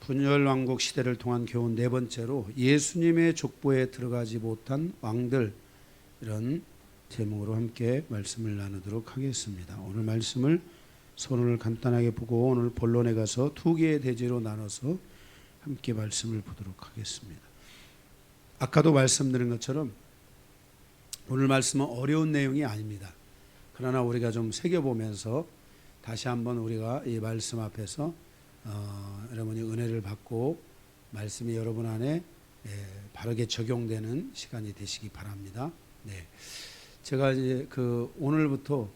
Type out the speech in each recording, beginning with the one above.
분열왕국 시대를 통한 교훈 네 번째로 예수님의 족보에 들어가지 못한 왕들, 이런 제목으로 함께 말씀을 나누도록 하겠습니다. 오늘 말씀을 서론을 간단하게 보고 오늘 본론에 가서 두 개의 대제로 나눠서 함께 말씀을 보도록 하겠습니다. 아까도 말씀드린 것처럼 오늘 말씀은 어려운 내용이 아닙니다. 그러나 우리가 좀 새겨보면서 다시 한번 우리가 이 말씀 앞에서 여러분이 은혜를 받고 말씀이 여러분 안에 바르게 적용되는 시간이 되시기 바랍니다. 네, 제가 이제 오늘부터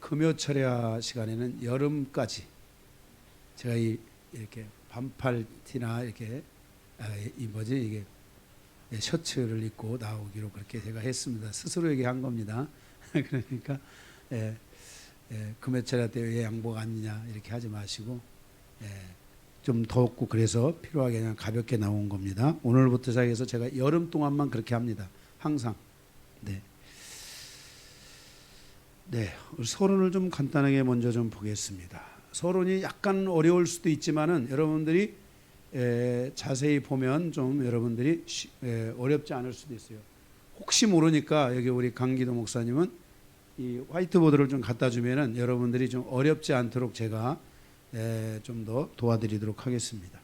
금요철야 시간에는 여름까지 제가 이렇게 반팔 티나 이렇게 이게 셔츠를 입고 나오기로 그렇게 제가 했습니다. 스스로에게 한 겁니다. 그러니까 금요철야 때 왜 양복 안 입냐 이렇게 하지 마시고 좀 덥고 그래서 필요하게 그냥 가볍게 나온 겁니다. 오늘부터 시작해서 제가 여름 동안만 그렇게 합니다. 항상. 네, 서론을 좀 간단하게 먼저 좀 보겠습니다. 서론이 약간 어려울 수도 있지만은 여러분들이 자세히 보면 좀 여러분들이 어렵지 않을 수도 있어요. 혹시 모르니까 여기 우리 강기도 목사님은 이 화이트보드를 좀 갖다 주면은 여러분들이 좀 어렵지 않도록 제가 좀 더 도와드리도록 하겠습니다.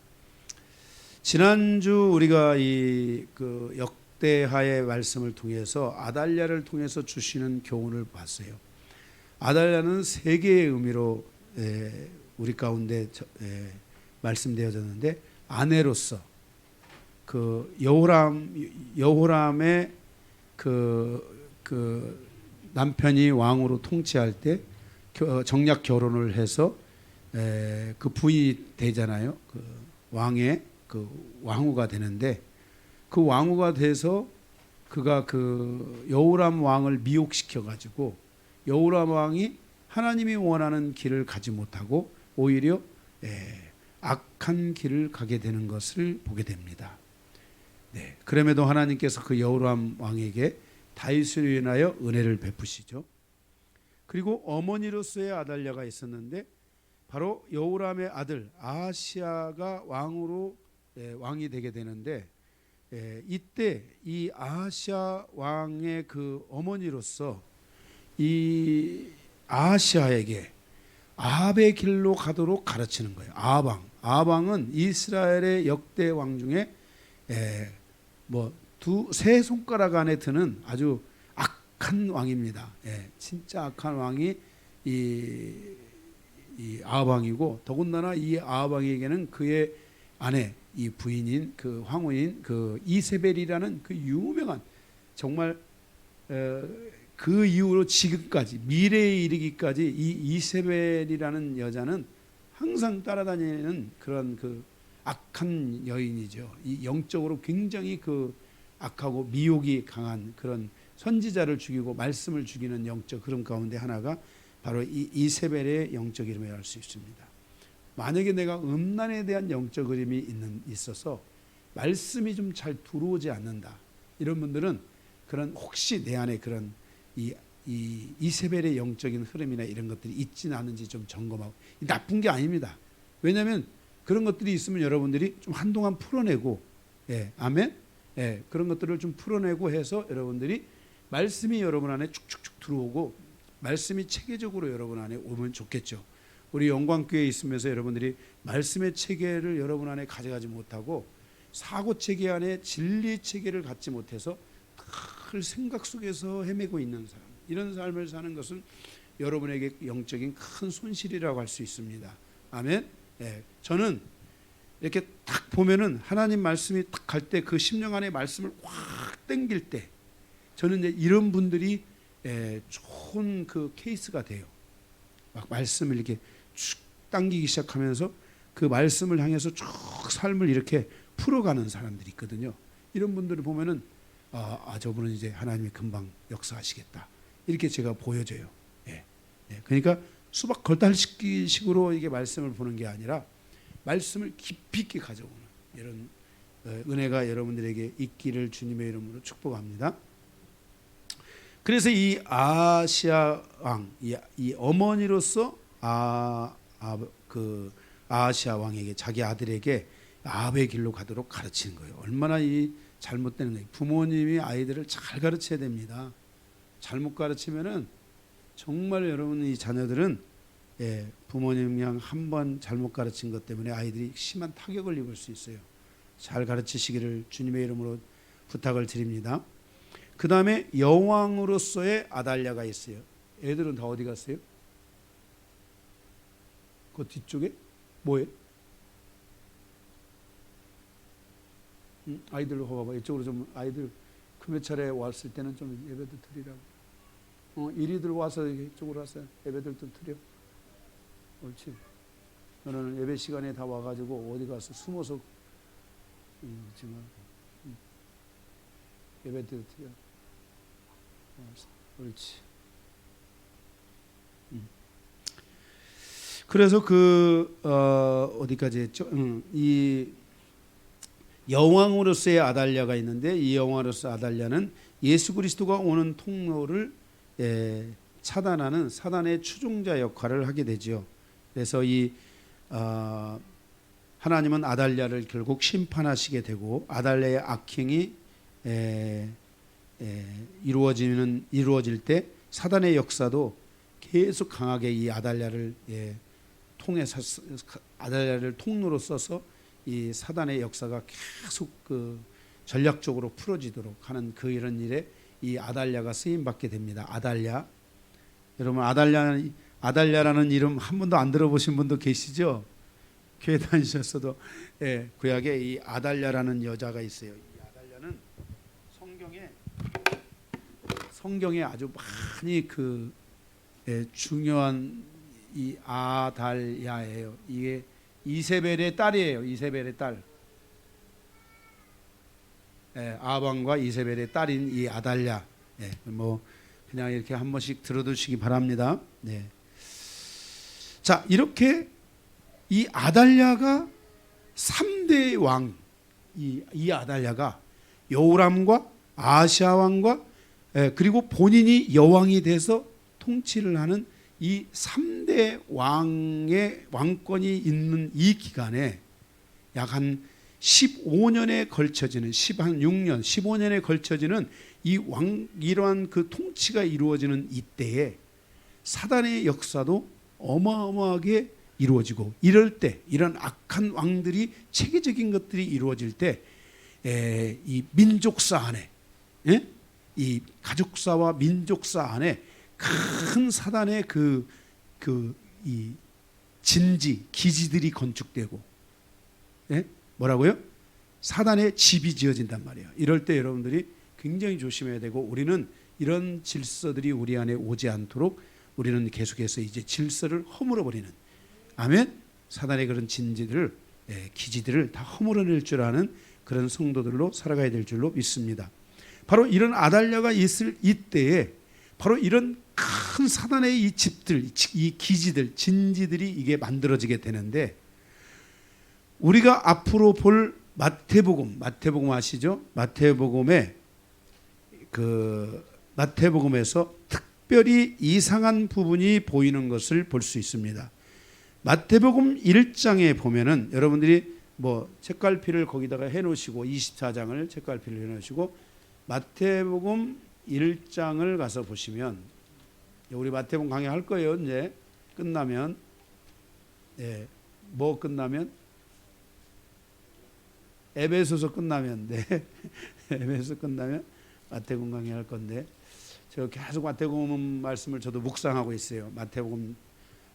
지난주 우리가 그 역대하의 말씀을 통해서 아달랴를 통해서 주시는 교훈을 봤어요. 아달랴는 세 개의 의미로 우리 가운데 말씀되어졌는데, 아내로서 그 여호람의 그 남편이 왕으로 통치할 때 정략 결혼을 해서 그 부인이 되잖아요. 그 왕의 그 왕후가 되는데, 그 왕후가 돼서 그가 그 여호람 왕을 미혹시켜 가지고 여호람 왕이 하나님이 원하는 길을 가지 못하고 오히려 악한 길을 가게 되는 것을 보게 됩니다. 네, 그럼에도 하나님께서 그 여호람 왕에게 다윗을 위하여 은혜를 베푸시죠. 그리고 어머니로서의 아달랴가 있었는데, 바로 여호람의 아들 아하시아가 왕이 되게 되는데, 이때 이 아하시아 왕의 그 어머니로서 이 아하시아에게 아합의 길로 가도록 가르치는 거예요. 아합왕은 이스라엘의 역대 왕 중에 세 손가락 안에 드는 아주 악한 왕입니다. 진짜 악한 왕이 이 아합왕이고, 더군다나 이 아합왕에게는 그의 아내, 이 부인인 그 황후인 그 이세벨이라는 그 유명한, 정말 그 이후로 지금까지 미래에 이르기까지 이 이세벨이라는 여자는 항상 따라다니는 그런 그 악한 여인이죠. 이 영적으로 굉장히 그 악하고 미혹이 강한 그런 선지자를 죽이고 말씀을 죽이는 영적 흐름 가운데 하나가 바로 이 이세벨의 영적 이름이라고 할 수 있습니다. 만약에 내가 음란에 대한 영적 흐름이 있어서 말씀이 좀 잘 들어오지 않는다, 이런 분들은 그런 혹시 내 안에 그런 이 이세벨의 영적인 흐름이나 이런 것들이 있지는 않은지 좀 점검하고, 나쁜 게 아닙니다. 왜냐하면 그런 것들이 있으면 여러분들이 좀 한동안 풀어내고, 아멘, 그런 것들을 좀 풀어내고 해서 여러분들이 말씀이 여러분 안에 축축축 들어오고 말씀이 체계적으로 여러분 안에 오면 좋겠죠. 우리 영광교회에 있으면서 여러분들이 말씀의 체계를 여러분 안에 가져가지 못하고 사고 체계 안에 진리 체계를 갖지 못해서 늘 생각 속에서 헤매고 있는 사람, 이런 삶을 사는 것은 여러분에게 영적인 큰 손실이라고 할 수 있습니다. 아멘. 저는 이렇게 딱 보면은 하나님 말씀이 딱 갈 때 그 심령 안에 말씀을 확 당길 때, 저는 이제 이런 분들이 좋은 그 케이스가 돼요. 막 말씀을 이렇게 쭉 당기기 시작하면서 그 말씀을 향해서 쭉 삶을 이렇게 풀어가는 사람들이 있거든요. 이런 분들을 보면은 저분은 이제 하나님이 금방 역사하시겠다, 이렇게 제가 보여져요. 그러니까 수박 겉핥기식으로 이게 말씀을 보는 게 아니라 말씀을 깊이 있게 가져오는 이런 은혜가 여러분들에게 있기를 주님의 이름으로 축복합니다. 그래서 이 아시아 왕, 이 어머니로서 그 아하시아 왕에게 자기 아들에게 아합의 길로 가도록 가르치는 거예요. 얼마나 이 잘못되는 거예요. 부모님이 아이들을 잘 가르쳐야 됩니다. 잘못 가르치면은 정말 여러분 이 자녀들은 부모님 그냥 한 번 잘못 가르친 것 때문에 아이들이 심한 타격을 입을 수 있어요. 잘 가르치시기를 주님의 이름으로 부탁을 드립니다. 그 다음에 여왕으로서의 아달랴가 있어요. 애들은 다 어디 갔어요? 그 뒤쪽에 뭐예요? 아이들로 봐봐. 이쪽으로 좀 아이들 금요 차례 왔을 때는 좀 예배도 드리라고. 이리들 와서 이쪽으로 와서 예배들 좀 드려. 옳지. 너는 예배 시간에 다 와가지고 어디 가서 숨어서 지금 예배들 드려. 옳지. 그래서 어디까지 했죠? 이 여왕으로서의 아달랴가 있는데 이 여왕으로서 아달랴는 예수 그리스도가 오는 통로를 차단하는 사단의 추종자 역할을 하게 되죠. 그래서 하나님은 아달랴를 결국 심판하시게 되고 아달랴의 악행이 이루어질 때 사단의 역사도 계속 강하게 이 아달랴를 통해서 아달랴를 통로로 써서 이 사단의 역사가 계속 전략적으로 풀어지도록 하는 이런 일에 이 아달랴가 쓰임 받게 됩니다. 아달랴. 여러분 아달랴라는 이름 한 번도 안 들어보신 분도 계시죠? 교회 다니셨어도 구약에 이 아달랴라는 여자가 있어요. 이 아달랴는 성경에 아주 많이 중요한 이 아달랴예요. 이게 이세벨의 딸이에요. 이세벨의 딸. 아방과 이세벨의 딸인 이 아달랴. 뭐 그냥 이렇게 한 번씩 들어두시기 바랍니다. 자, 이렇게 이 아달랴가 3대 왕, 이 아달랴가 여호람과 아하시아 왕과 그리고 본인이 여왕이 돼서 통치를 하는 이 3대 왕의 왕권이 있는 이 기간에 약 한 15년에 걸쳐지는 6년, 15년에 걸쳐지는 이러한 통치가 이루어지는 이때에 사단의 역사도 어마어마하게 이루어지고 이럴 때 이런 악한 왕들이 체계적인 것들이 이루어질 때 이 민족사 안에 이 가족사와 민족사 안에 큰 사단의 이 기지들이 건축되고 뭐라고요? 사단의 집이 지어진단 말이에요. 이럴 때 여러분들이 굉장히 조심해야 되고 우리는 이런 질서들이 우리 안에 오지 않도록 우리는 계속해서 이제 질서를 허물어 버리는 아멘. 사단의 그런 기지들을 다 허물어낼 줄 아는 그런 성도들로 살아가야 될 줄로 믿습니다. 바로 이런 아달랴가 있을 이때에 바로 이런 큰 사단의 이 집들, 이 기지들, 진지들이 이게 만들어지게 되는데 우리가 앞으로 볼 마태복음 아시죠? 마태복음에서 특별히 이상한 부분이 보이는 것을 볼 수 있습니다. 마태복음 1장에 보면은 여러분들이 뭐 책갈피를 거기다가 해놓으시고 24장을 책갈피를 해놓으시고 마태복음 1장을 가서 보시면 우리 마태복음 강의할 거예요. 이제 끝나면 뭐 끝나면 에베소서 끝나면 에베소 끝나면 마태복음 강의할 건데 제가 계속 마태복음 말씀을 저도 묵상하고 있어요. 마태복음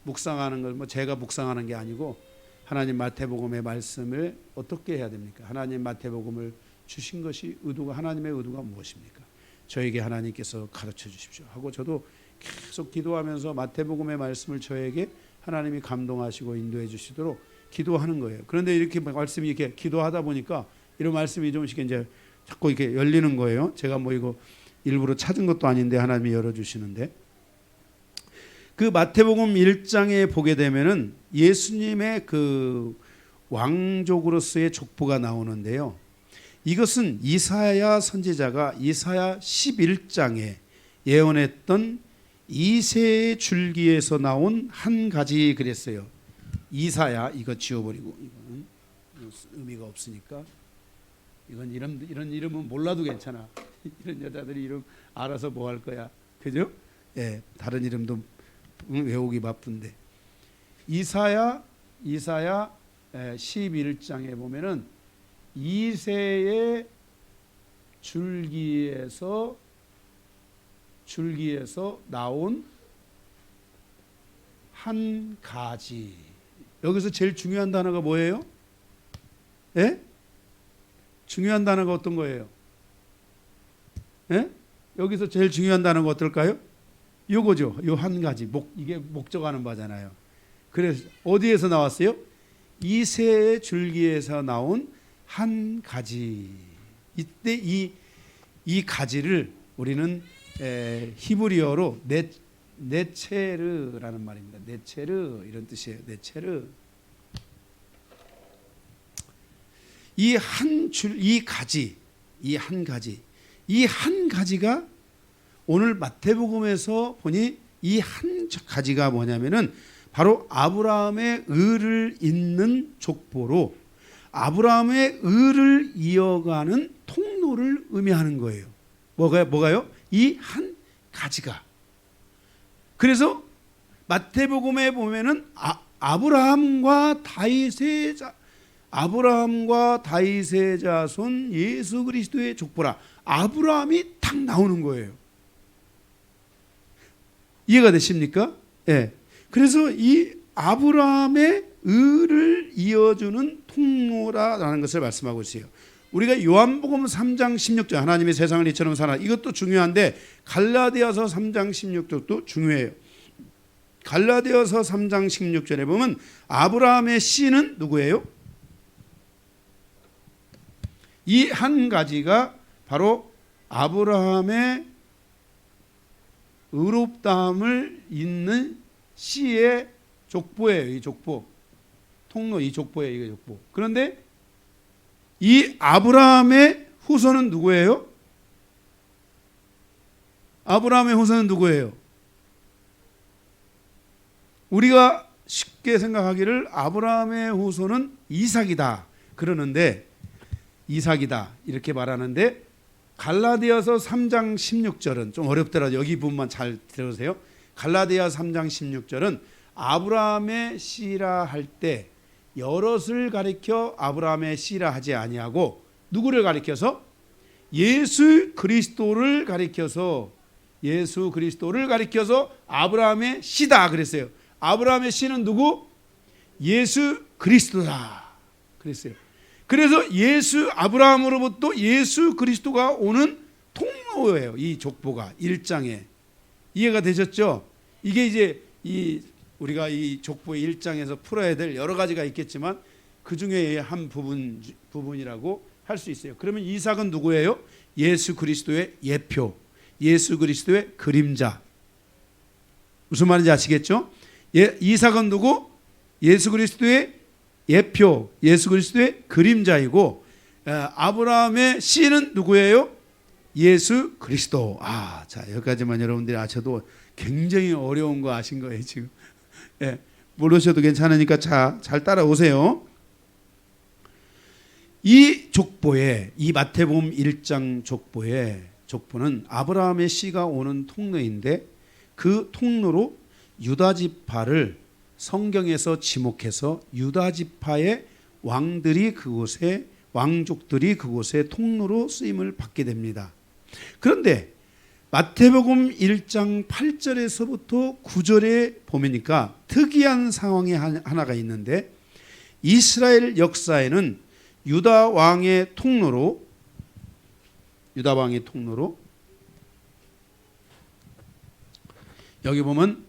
묵상하는 걸 뭐 제가 묵상하는 게 아니고 하나님 마태복음의 말씀을 어떻게 해야 됩니까? 하나님 마태복음을 주신 것이 하나님의 의도가 무엇입니까? 저에게 하나님께서 가르쳐 주십시오 하고 저도 계속 기도하면서 마태복음의 말씀을 저에게 하나님이 감동하시고 인도해 주시도록 기도하는 거예요. 그런데 이렇게 말씀이 이렇게 기도하다 보니까 이런 말씀이 조금씩 이제 자꾸 이렇게 열리는 거예요. 제가 뭐 이거 일부러 찾은 것도 아닌데 하나님이 열어주시는데 그 마태복음 1장에 보게 되면은 예수님의 왕족으로서의 족보가 나오는데요. 이것은 이사야 선지자가 이사야 11장에 예언했던 이새의 줄기에서 나온 한 가지 그랬어요. 이사야 이거 지워버리고, 이거는 의미가 없으니까 이건 이런 이름은 몰라도 괜찮아. 이런 여자들이 이름 알아서 뭐 할 거야, 그죠? 예, 다른 이름도 외우기 바쁜데. 이사야 11장에 보면은 이새의 줄기에서 나온 한 가지. 여기서 제일 중요한 단어가 뭐예요? 예? 중요한 단어가 어떤 거예요? 예? 여기서 제일 중요한 단어가 어떨까요? 요거죠. 요 한 가지. 이게 목적하는 바잖아요. 그래서 어디에서 나왔어요? 이새의 줄기에서 나온 한 가지. 이때 이 가지를 우리는 히브리어로 네체르라는 말입니다. 네체르 이런 뜻이에요. 네체르. 이 한 가지가 오늘 마태복음에서 보니 이 한 가지가 뭐냐면은 바로 아브라함의 의를 잇는 족보로 아브라함의 의를 이어가는 통로를 의미하는 거예요. 뭐가요? 이 한 가지가. 그래서 마태복음에 보면은 아브라함과 다윗의 자손 예수 그리스도의 족보라. 아브라함이 딱 나오는 거예요. 이해가 되십니까? 예. 그래서 이 아브라함의 의를 이어주는 통로라는 것을 말씀하고 있어요. 우리가 요한복음 3장 16절 하나님의 세상을 이처럼 사나, 이것도 중요한데 갈라디아서 3장 16절도 중요해요. 갈라디아서 3장 16절에 보면 아브라함의 씨는 누구예요? 이 한 가지가 바로 아브라함의 의롭다함을 잇는 씨의 족보예요. 이 족보. 통로, 이 족보예요. 이게 족보. 그런데 이 아브라함의 후손은 누구예요? 아브라함의 후손은 누구예요? 우리가 쉽게 생각하기를 아브라함의 후손은 이삭이다 그러는데, 이삭이다 이렇게 말하는데, 갈라디아서 3장 16절은 좀 어렵더라도 여기 부분만 잘 들으세요. 갈라디아 3장 16절은 아브라함의 씨라 할 때 여럿을 가리켜 아브라함의 씨라 하지 아니하고 누구를 가리켜서? 예수 그리스도를 가리켜서 아브라함의 씨다 그랬어요. 아브라함의 씨는 누구? 예수 그리스도다 그랬어요. 그래서 아브라함으로부터 예수 그리스도가 오는 통로예요. 이 족보가 1장에. 이해가 되셨죠? 이게 이제 우리가 이 족보의 1장에서 풀어야 될 여러 가지가 있겠지만 그 중에 한 부분이라고 할 수 있어요. 그러면 이삭은 누구예요? 예수 그리스도의 예표, 예수 그리스도의 그림자. 무슨 말인지 아시겠죠? 이삭은 누구? 예수 그리스도의 예표, 예수 그리스도의 그림자이고, 아브라함의 씨는 누구예요? 예수 그리스도. 자, 여기까지만 여러분들이 아셔도 굉장히 어려운 거 아신 거예요 지금. 예, 모르셔도 괜찮으니까 잘 따라오세요. 이 족보에, 이 마태복음 1장 족보는 아브라함의 씨가 오는 통로인데, 그 통로로 유다지파를 성경에서 지목해서 유다지파의 왕족들이 그곳에 통로로 쓰임을 받게 됩니다. 그런데 마태복음 1장 8절에서부터 9절에 보니까 특이한 상황이 하나가 있는데, 이스라엘 역사에는 유다 왕의 통로로 여기 보면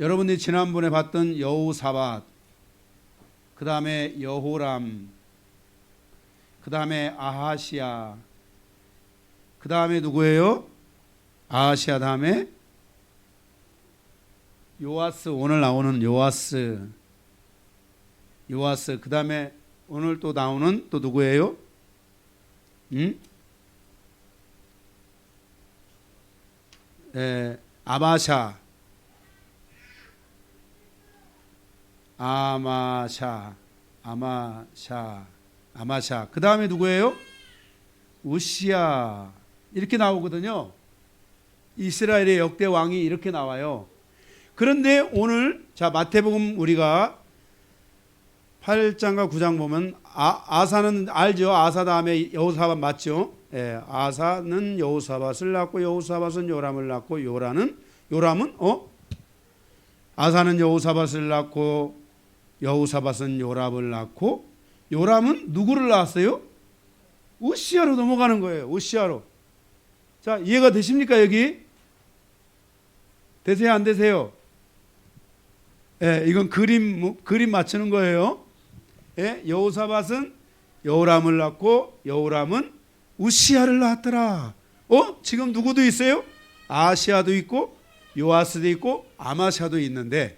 여러분들이 지난번에 봤던 여호사밧, 그 다음에 여호람, 그 다음에 아하시야, 그 다음에 누구예요? 아하시야 다음에 요아스, 오늘 나오는 요아스, 그 다음에 오늘 또 나오는 또 누구예요? 아바샤, 아마샤, 아마샤. 그 다음에 누구예요? 우시야. 이렇게 나오거든요. 이스라엘의 역대 왕이 이렇게 나와요. 그런데 오늘 자 마태복음 우리가 8장과 9장 보면 아사는 알죠? 아사 다음에 여호사밧 맞죠? 예, 아사는 여호사밧을 낳고 여호사밧은 요람을 낳고 요람은 아사는 여호사밧을 낳고 여호사밧은 요람을 낳고 요람은 누구를 낳았어요? 우시야로 넘어가는 거예요. 우시야로. 자, 이해가 되십니까? 여기 되세요? 안 되세요? 예, 이건 그림 맞추는 거예요. 예, 여호사밧은 여호람을 낳고 여호람은 우시야를 낳았더라. 지금 누구도 있어요? 아시아도 있고 요아스도 있고 아마샤도 있는데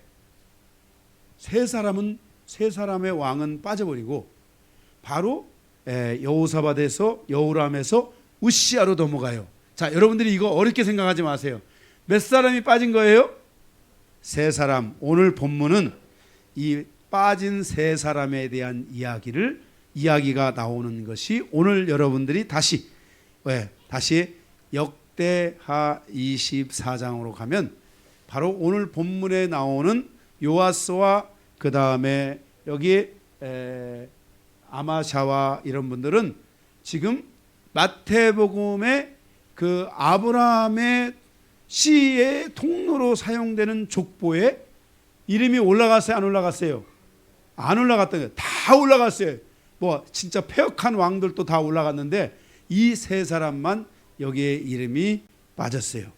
세 사람의 왕은 빠져버리고 바로 여호사밧에서 여호람에서 우시야로 넘어가요. 자, 여러분들이 이거 어렵게 생각하지 마세요. 몇 사람이 빠진 거예요? 세 사람. 오늘 본문은 이 빠진 세 사람에 대한 이야기가 나오는 것이 오늘 여러분들이 다시 역대하 24장으로 가면 바로 오늘 본문에 나오는 요아스와 그 다음에 여기 아마샤와 이런 분들은 지금 마태복음의 그 아브라함의 씨의 통로로 사용되는 족보에 이름이 올라갔어요? 안 올라갔어요? 안 올라갔던 거예요. 다 올라갔어요. 뭐 진짜 폐역한 왕들도 다 올라갔는데 이 세 사람만 여기에 이름이 빠졌어요.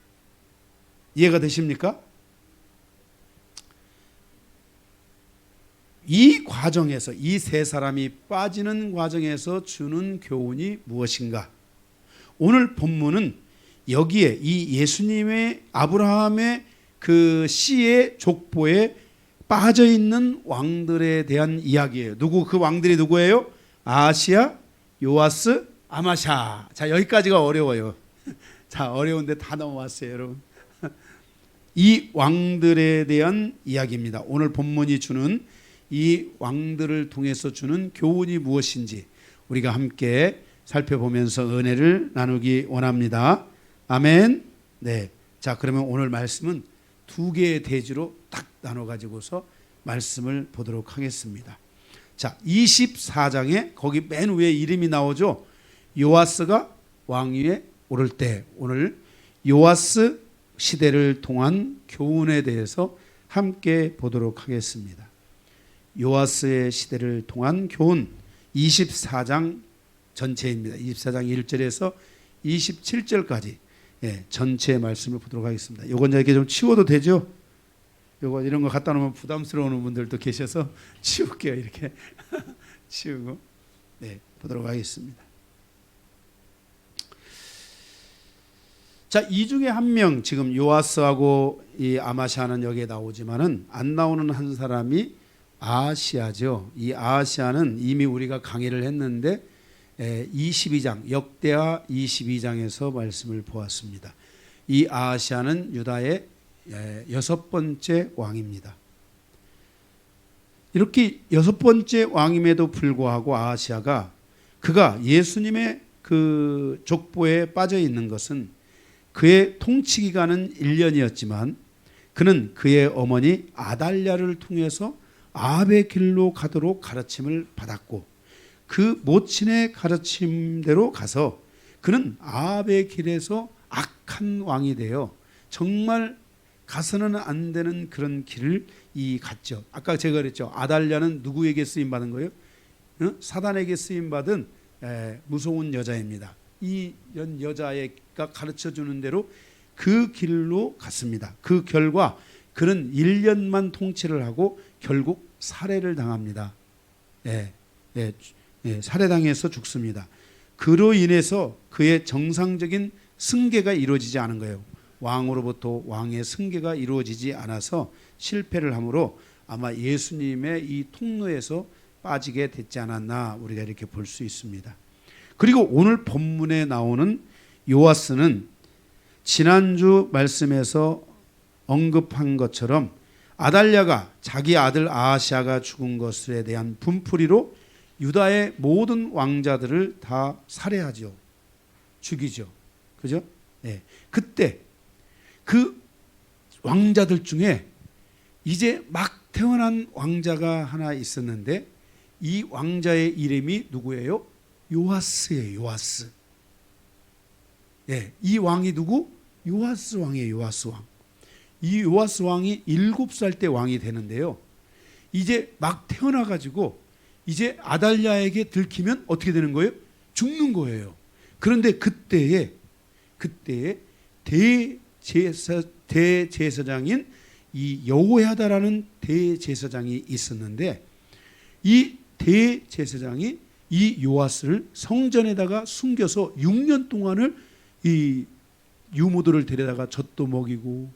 이해가 되십니까? 이 과정에서 이 세 사람이 빠지는 과정에서 주는 교훈이 무엇인가? 오늘 본문은 여기에 이 예수님의 아브라함의 그 씨의 족보에 빠져 있는 왕들에 대한 이야기예요. 그 왕들이 누구예요? 아시아, 요아스, 아마샤. 자, 여기까지가 어려워요. 자, 어려운데 다 넘어왔어요, 여러분. 이 왕들에 대한 이야기입니다. 오늘 본문이 주는 이 왕들을 통해서 주는 교훈이 무엇인지 우리가 함께 살펴보면서 은혜를 나누기 원합니다. 아멘. 네. 자, 그러면 오늘 말씀은 두 개의 대지로 딱 나눠 가지고서 말씀을 보도록 하겠습니다. 자, 24장에 거기 맨 위에 이름이 나오죠. 요아스가 왕위에 오를 때 오늘 요아스 시대를 통한 교훈에 대해서 함께 보도록 하겠습니다. 요아스의 시대를 통한 교훈 24장 전체입니다. 24장 1절에서 27절까지 전체 말씀을 보도록 하겠습니다. 요건 이렇게 좀 치워도 되죠? 요거 이런 거 갖다 놓으면 부담스러운 분들도 계셔서 치울게요. 이렇게 치우고 보도록 하겠습니다. 자, 이 중에 한 명 지금 요아스하고 이 아마샤는 여기에 나오지만은 안 나오는 한 사람이 아시아죠. 이 아시아는 이미 우리가 강의를 했는데 22장 역대하 22장에서 말씀을 보았습니다. 이 아시아는 유다의 6번째 왕입니다. 이렇게 6번째 왕임에도 불구하고 아시아가 그가 예수님의 그 족보에 빠져 있는 것은 그의 통치 기간은 1년이었지만 그는 그의 어머니 아달랴를 통해서 아합의 길로 가도록 가르침을 받았고 그 모친의 가르침대로 가서 그는 아합의 길에서 악한 왕이 되어 정말 가서는 안 되는 그런 길을 갔죠. 아까 제가 그랬죠. 아달랴는 누구에게 쓰임 받은 거예요? 사단에게 쓰임 받은 무서운 여자입니다. 이런 여자가 가르쳐 주는 대로 그 길로 갔습니다. 그 결과 그는 1년만 통치를 하고 결국 살해를 당합니다. 살해당해서 죽습니다. 그로 인해서 그의 정상적인 승계가 이루어지지 않은 거예요. 왕으로부터 왕의 승계가 이루어지지 않아서 실패를 하므로 아마 예수님의 이 통로에서 빠지게 됐지 않았나 우리가 이렇게 볼 수 있습니다. 그리고 오늘 본문에 나오는 요아스는 지난주 말씀에서 언급한 것처럼 아달랴가 자기 아들 아하시아가 죽은 것에 대한 분풀이로 유다의 모든 왕자들을 다 살해하죠. 죽이죠. 그죠? 네. 그때 그 왕자들 중에 이제 막 태어난 왕자가 하나 있었는데 이 왕자의 이름이 누구예요? 요아스예요. 요아스. 예, 이 왕이 누구? 요아스 왕이에요. 요아스 왕. 이 요아스 왕이 7살 때 왕이 되는데요. 이제 막 태어나가지고 이제 아달랴에게 들키면 어떻게 되는 거예요? 죽는 거예요. 그런데 그때에 대제사장인 이 여호야다라는 대제사장이 있었는데 이 대제사장이 이 요아스를 성전에다가 숨겨서 6년 동안을 이 유모들을 데려다가 젖도 먹이고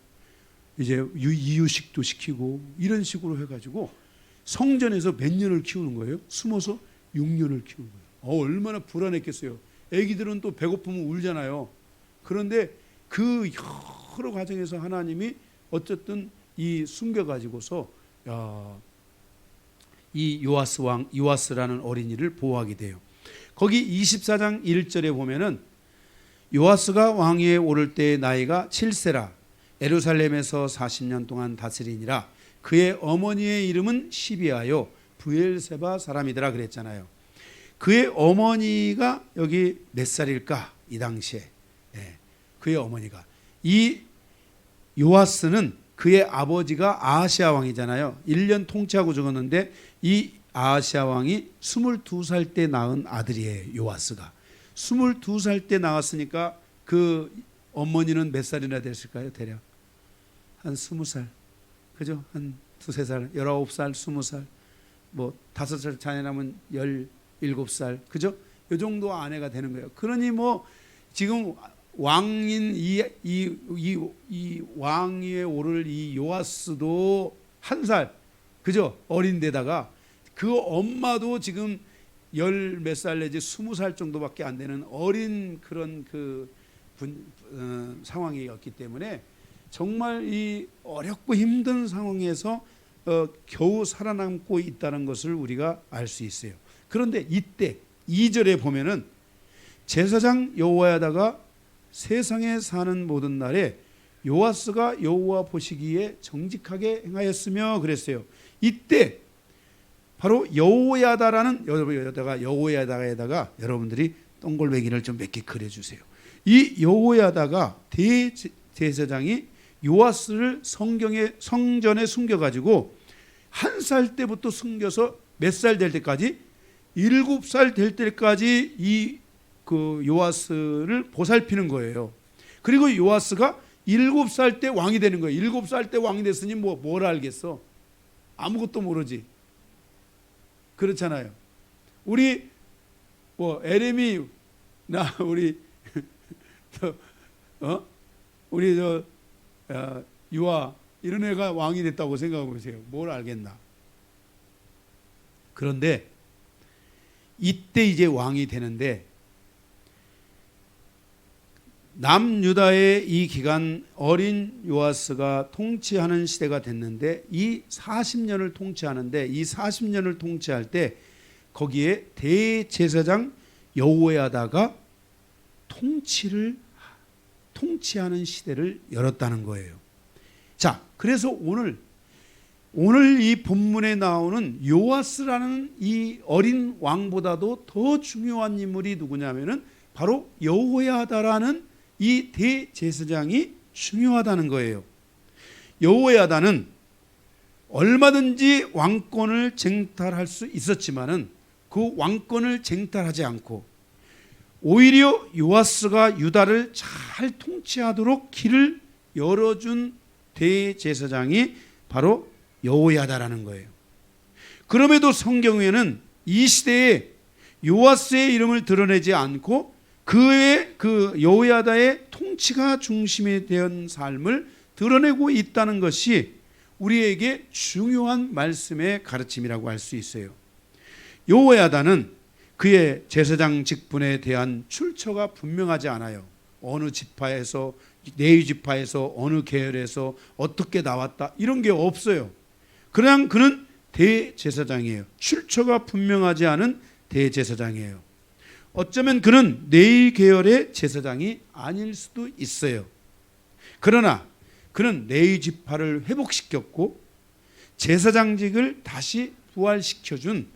이제 이유식도 시키고 이런 식으로 해가지고 성전에서 몇 년을 키우는 거예요? 숨어서 6년을 키우는 거예요. 얼마나 불안했겠어요. 애기들은 또 배고프면 울잖아요. 그런데 그 여러 과정에서 하나님이 어쨌든 이 숨겨가지고서 이 요아스라는 어린이를 보호하게 돼요. 거기 24장 1절에 보면은 요아스가 왕위에 오를 때의 나이가 7세라 예루살렘에서 40년 동안 다스리니라. 그의 어머니의 이름은 시비아요 브엘세바 사람이더라 그랬잖아요. 그의 어머니가 여기 몇 살일까? 이 당시에 그의 어머니가 이 요아스는 그의 아버지가 아하시아 왕이잖아요. 1년 통치하고 죽었는데 이 아하시아 왕이 22살 때 낳은 아들이에요. 요아스가 22살 때 낳았으니까 그 어머니는 몇 살이나 됐을까요? 대략 한 20살, 그죠? 한 2-3살, 19살, 20살, 뭐 5살 자녀라면 17살, 그죠? 이 정도 아내가 되는 거예요. 그러니 뭐 지금 왕인 이 왕위에 오를 이 요아스도 1살, 그죠? 어린데다가 그 엄마도 지금 10 몇 살 내지 20살 정도밖에 안 되는 어린 그런 상황이었기 때문에 정말 이 어렵고 힘든 상황에서 겨우 살아남고 있다는 것을 우리가 알 수 있어요. 그런데 이때 2절에 보면은 제사장 여호야다가 세상에 사는 모든 날에 요아스가 여호와 보시기에 정직하게 행하였으며 그랬어요. 이때 바로 여호야다라는 여호야다에다가 여러분들이 동글뱅이를 좀 몇 개 그려주세요. 이 여호야다가 대제사장이 요아스를 성전에 숨겨가지고 1살 때부터 숨겨서 몇 살 될 때까지 7살 될 때까지 이 그 요아스를 보살피는 거예요. 그리고 요아스가 7살 때 왕이 되는 거예요. 7살 때 왕이 됐으니 뭘 알겠어? 아무것도 모르지. 그렇잖아요. 우리 에레미 나 우리 우리 유아 이런 애가 왕이 됐다고 생각해 보세요. 뭘 알겠나? 그런데 이때 이제 왕이 되는데 남유다의 이 기간 어린 요아스가 통치하는 시대가 됐는데 이 40년을 통치하는데 이 40년을 통치할 때 거기에 대제사장 여호야다가 통치하는 시대를 열었다는 거예요. 자, 그래서 오늘 이 본문에 나오는 요아스라는 이 어린 왕보다도 더 중요한 인물이 누구냐면은 바로 여호야다라는 이 대제사장이 중요하다는 거예요. 여호야다는 얼마든지 왕권을 쟁탈할 수 있었지만은 그 왕권을 쟁탈하지 않고 오히려 요아스가 유다를 잘 통치하도록 길을 열어준 대제사장이 바로 여호야다라는 거예요. 그럼에도 성경에는 이 시대에 요아스의 이름을 드러내지 않고 그의 여호야다의 통치가 중심이 된 삶을 드러내고 있다는 것이 우리에게 중요한 말씀의 가르침이라고 할 수 있어요. 여호야다는 그의 제사장 직분에 대한 출처가 분명하지 않아요. 어느 지파에서 레위 지파에서 어느 계열에서 어떻게 나왔다 이런 게 없어요. 그냥 그는 대제사장이에요. 출처가 분명하지 않은 대제사장이에요. 어쩌면 그는 레위 계열의 제사장이 아닐 수도 있어요. 그러나 그는 레위 지파를 회복시켰고 제사장직을 다시 부활시켜준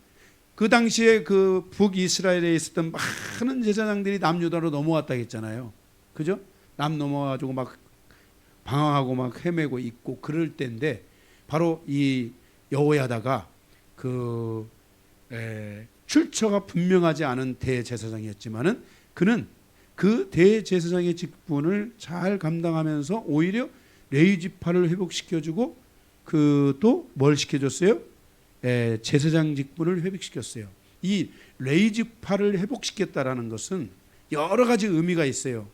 그 당시에 그 북이스라엘에 있었던 많은 제사장들이 남유다로 넘어왔다 했잖아요. 그죠? 남 넘어와가지고 막 방황하고 막 헤매고 있고 그럴 때인데 바로 이 여호야다가 그 출처가 분명하지 않은 대제사장이었지만은 그는 그 대제사장의 직분을 잘 감당하면서 오히려 레위 지파를 회복시켜주고 그 또 뭘 시켜줬어요? 제사장 직분을 회복시켰어요. 이 레위 지파를 회복시켰다라는 것은 여러 가지 의미가 있어요.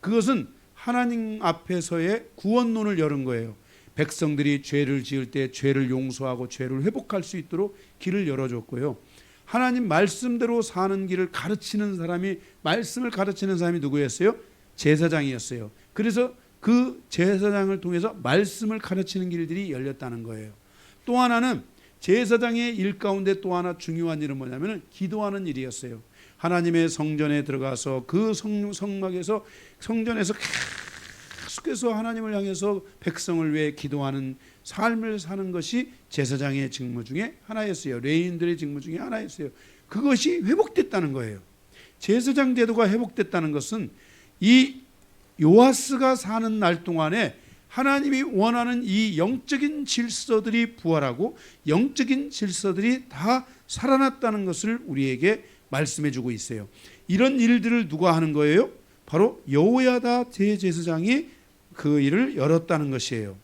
그것은 하나님 앞에서의 구원론을 열은 거예요. 백성들이 죄를 지을 때 죄를 용서하고 죄를 회복할 수 있도록 길을 열어줬고요. 하나님 말씀대로 사는 길을 가르치는 사람이 말씀을 가르치는 사람이 누구였어요? 제사장이었어요. 그래서 그 제사장을 통해서 말씀을 가르치는 길들이 열렸다는 거예요. 또 하나는 제사장의 일 가운데 또 하나 중요한 일은 뭐냐면 기도하는 일이었어요. 하나님의 성전에 들어가서 그 성막에서 성전에서 계속해서 하나님을 향해서 백성을 위해 기도하는 삶을 사는 것이 제사장의 직무 중에 하나였어요. 레위인들의 직무 중에 하나였어요. 그것이 회복됐다는 거예요. 제사장 제도가 회복됐다는 것은 이 요아스가 사는 날 동안에 하나님이 원하는 이 영적인 질서들이 부활하고 영적인 질서들이 다 살아났다는 것을 우리에게 말씀해 주고 있어요. 이런 일들을 누가 하는 거예요? 바로 여호야다 대제사장이 그 일을 열었다는 것이에요.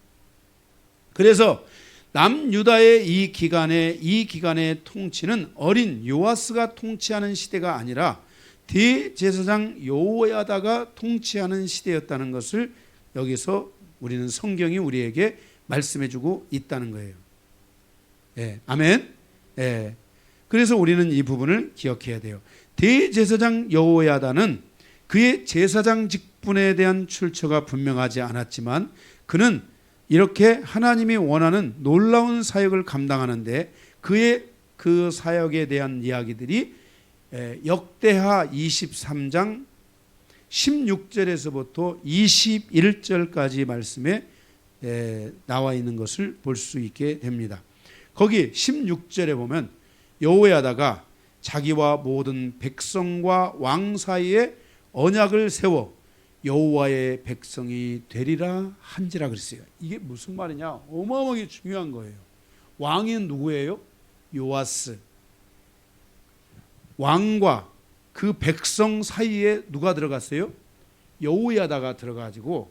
그래서 남유다의 이 기간의 통치는 어린 요아스가 통치하는 시대가 아니라 대제사장 여호야다가 통치하는 시대였다는 것을 여기서 우리는 성경이 우리에게 말씀해 주고 있다는 거예요. 아멘. 그래서 우리는 이 부분을 기억해야 돼요. 대제사장 여호야다는 그의 제사장 직분에 대한 출처가 분명하지 않았지만 그는 이렇게 하나님이 원하는 놀라운 사역을 감당하는데 그의 그 사역에 대한 이야기들이 역대하 23장 16절에서부터 21절까지 말씀에 나와 있는 것을 볼 수 있게 됩니다. 거기 16절에 보면 여호야다가 자기와 모든 백성과 왕 사이에 언약을 세워 여호와의 백성이 되리라 한지라 그랬어요. 이게 무슨 말이냐? 어마어마하게 중요한 거예요. 왕은 누구예요? 요아스. 왕과 그 백성 사이에 누가 들어갔어요? 여호야다가 들어가지고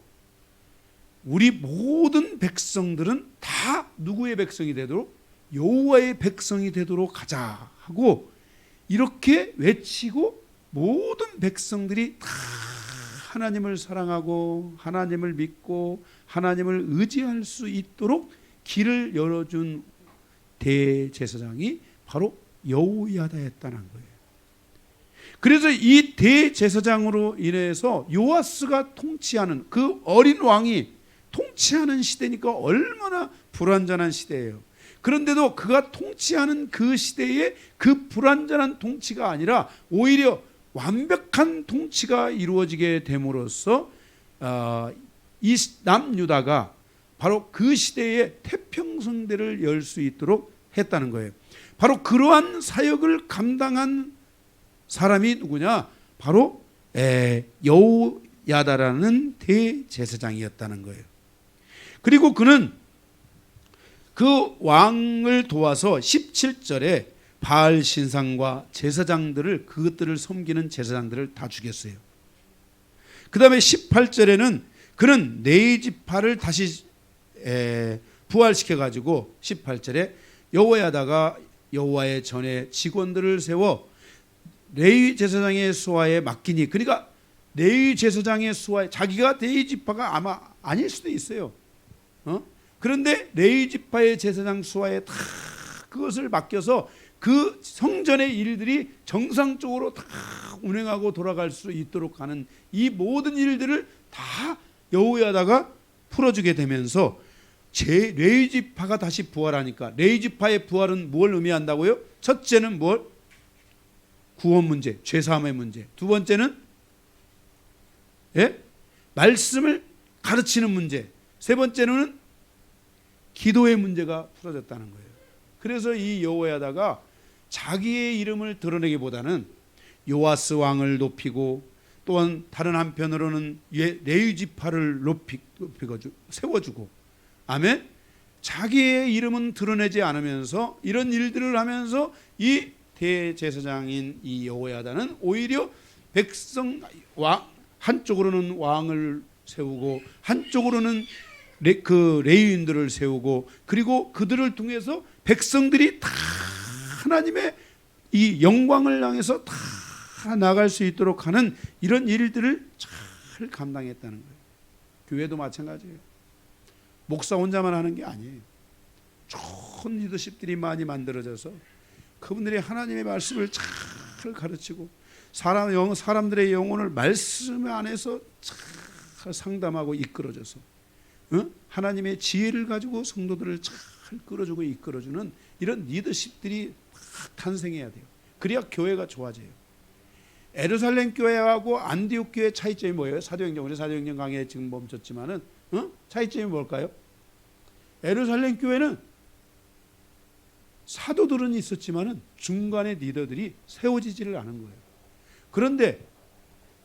우리 모든 백성들은 다 누구의 백성이 되도록? 여호와의 백성이 되도록 하자 하고 이렇게 외치고 모든 백성들이 다 하나님을 사랑하고 하나님을 믿고 하나님을 의지할 수 있도록 길을 열어준 대제사장이 바로 여호야다였다는 거예요. 그래서 이 대제사장으로 인해서 요아스가 통치하는 그 어린 왕이 통치하는 시대니까 얼마나 불완전한 시대예요. 그런데도 그가 통치하는 그 시대에 그 불완전한 통치가 아니라 오히려 완벽한 통치가 이루어지게 됨으로써 이 남유다가 바로 그 시대에 태평성대를 열 수 있도록 했다는 거예요. 바로 그러한 사역을 감당한 사람이 누구냐? 바로 여호야다라는 대제사장이었다는 거예요. 그리고 그는 그 왕을 도와서 17절에 바알 신상과 제사장들을 그것들을 섬기는 제사장들을 다 죽였어요. 그 다음에 18절에는 그는 레위 지파를 다시 부활시켜가지고 18절에 여호야다가 여호와의 전에 직원들을 세워 레위 제사장의 수하에 맡기니, 그러니까 레위 제사장의 수하에, 자기가 레위 지파가 아마 아닐 수도 있어요. 그런데 레위 지파의 제사장 수하에 다 그것을 맡겨서 그 성전의 일들이 정상적으로 다 운행하고 돌아갈 수 있도록 하는 이 모든 일들을 다 여호야다가 풀어주게 되면서 레위지파가 다시 부활하니까, 레위지파의 부활은 뭘 의미한다고요? 첫째는 뭘? 구원 문제, 죄사함의 문제. 두 번째는 말씀을 가르치는 문제. 세 번째는 기도의 문제가 풀어졌다는 거예요. 그래서 이 여호야다가 자기의 이름을 드러내기보다는 요아스 왕을 높이고, 또한 다른 한편으로는 레위지파를 세워주고, 아멘. 자기의 이름은 드러내지 않으면서 이런 일들을 하면서 이 대제사장인 이 여호야다는 오히려 백성 한쪽으로는 왕을 세우고 한쪽으로는 레위인들을 세우고, 그리고 그들을 통해서 백성들이 다 하나님의 이 영광을 향해서 다 나갈 수 있도록 하는 이런 일들을 잘 감당했다는 거예요. 교회도 마찬가지예요. 목사 혼자만 하는 게 아니에요. 좋은 리더십들이 많이 만들어져서 그분들이 하나님의 말씀을 잘 가르치고 사람들의 영혼을 말씀 안에서 잘 상담하고 이끌어줘서 하나님의 지혜를 가지고 성도들을 잘 끌어주고 이끌어주는 이런 리더십들이 탄생해야 돼요. 그래야 교회가 좋아져요. 예루살렘 교회하고 안디옥 교회의 차이점이 뭐예요? 사도행전, 우리 사도행전 강의에 지금 멈췄지만은 차이점이 뭘까요? 예루살렘 교회는 사도들은 있었지만은 중간에 리더들이 세워지지를 않은 거예요. 그런데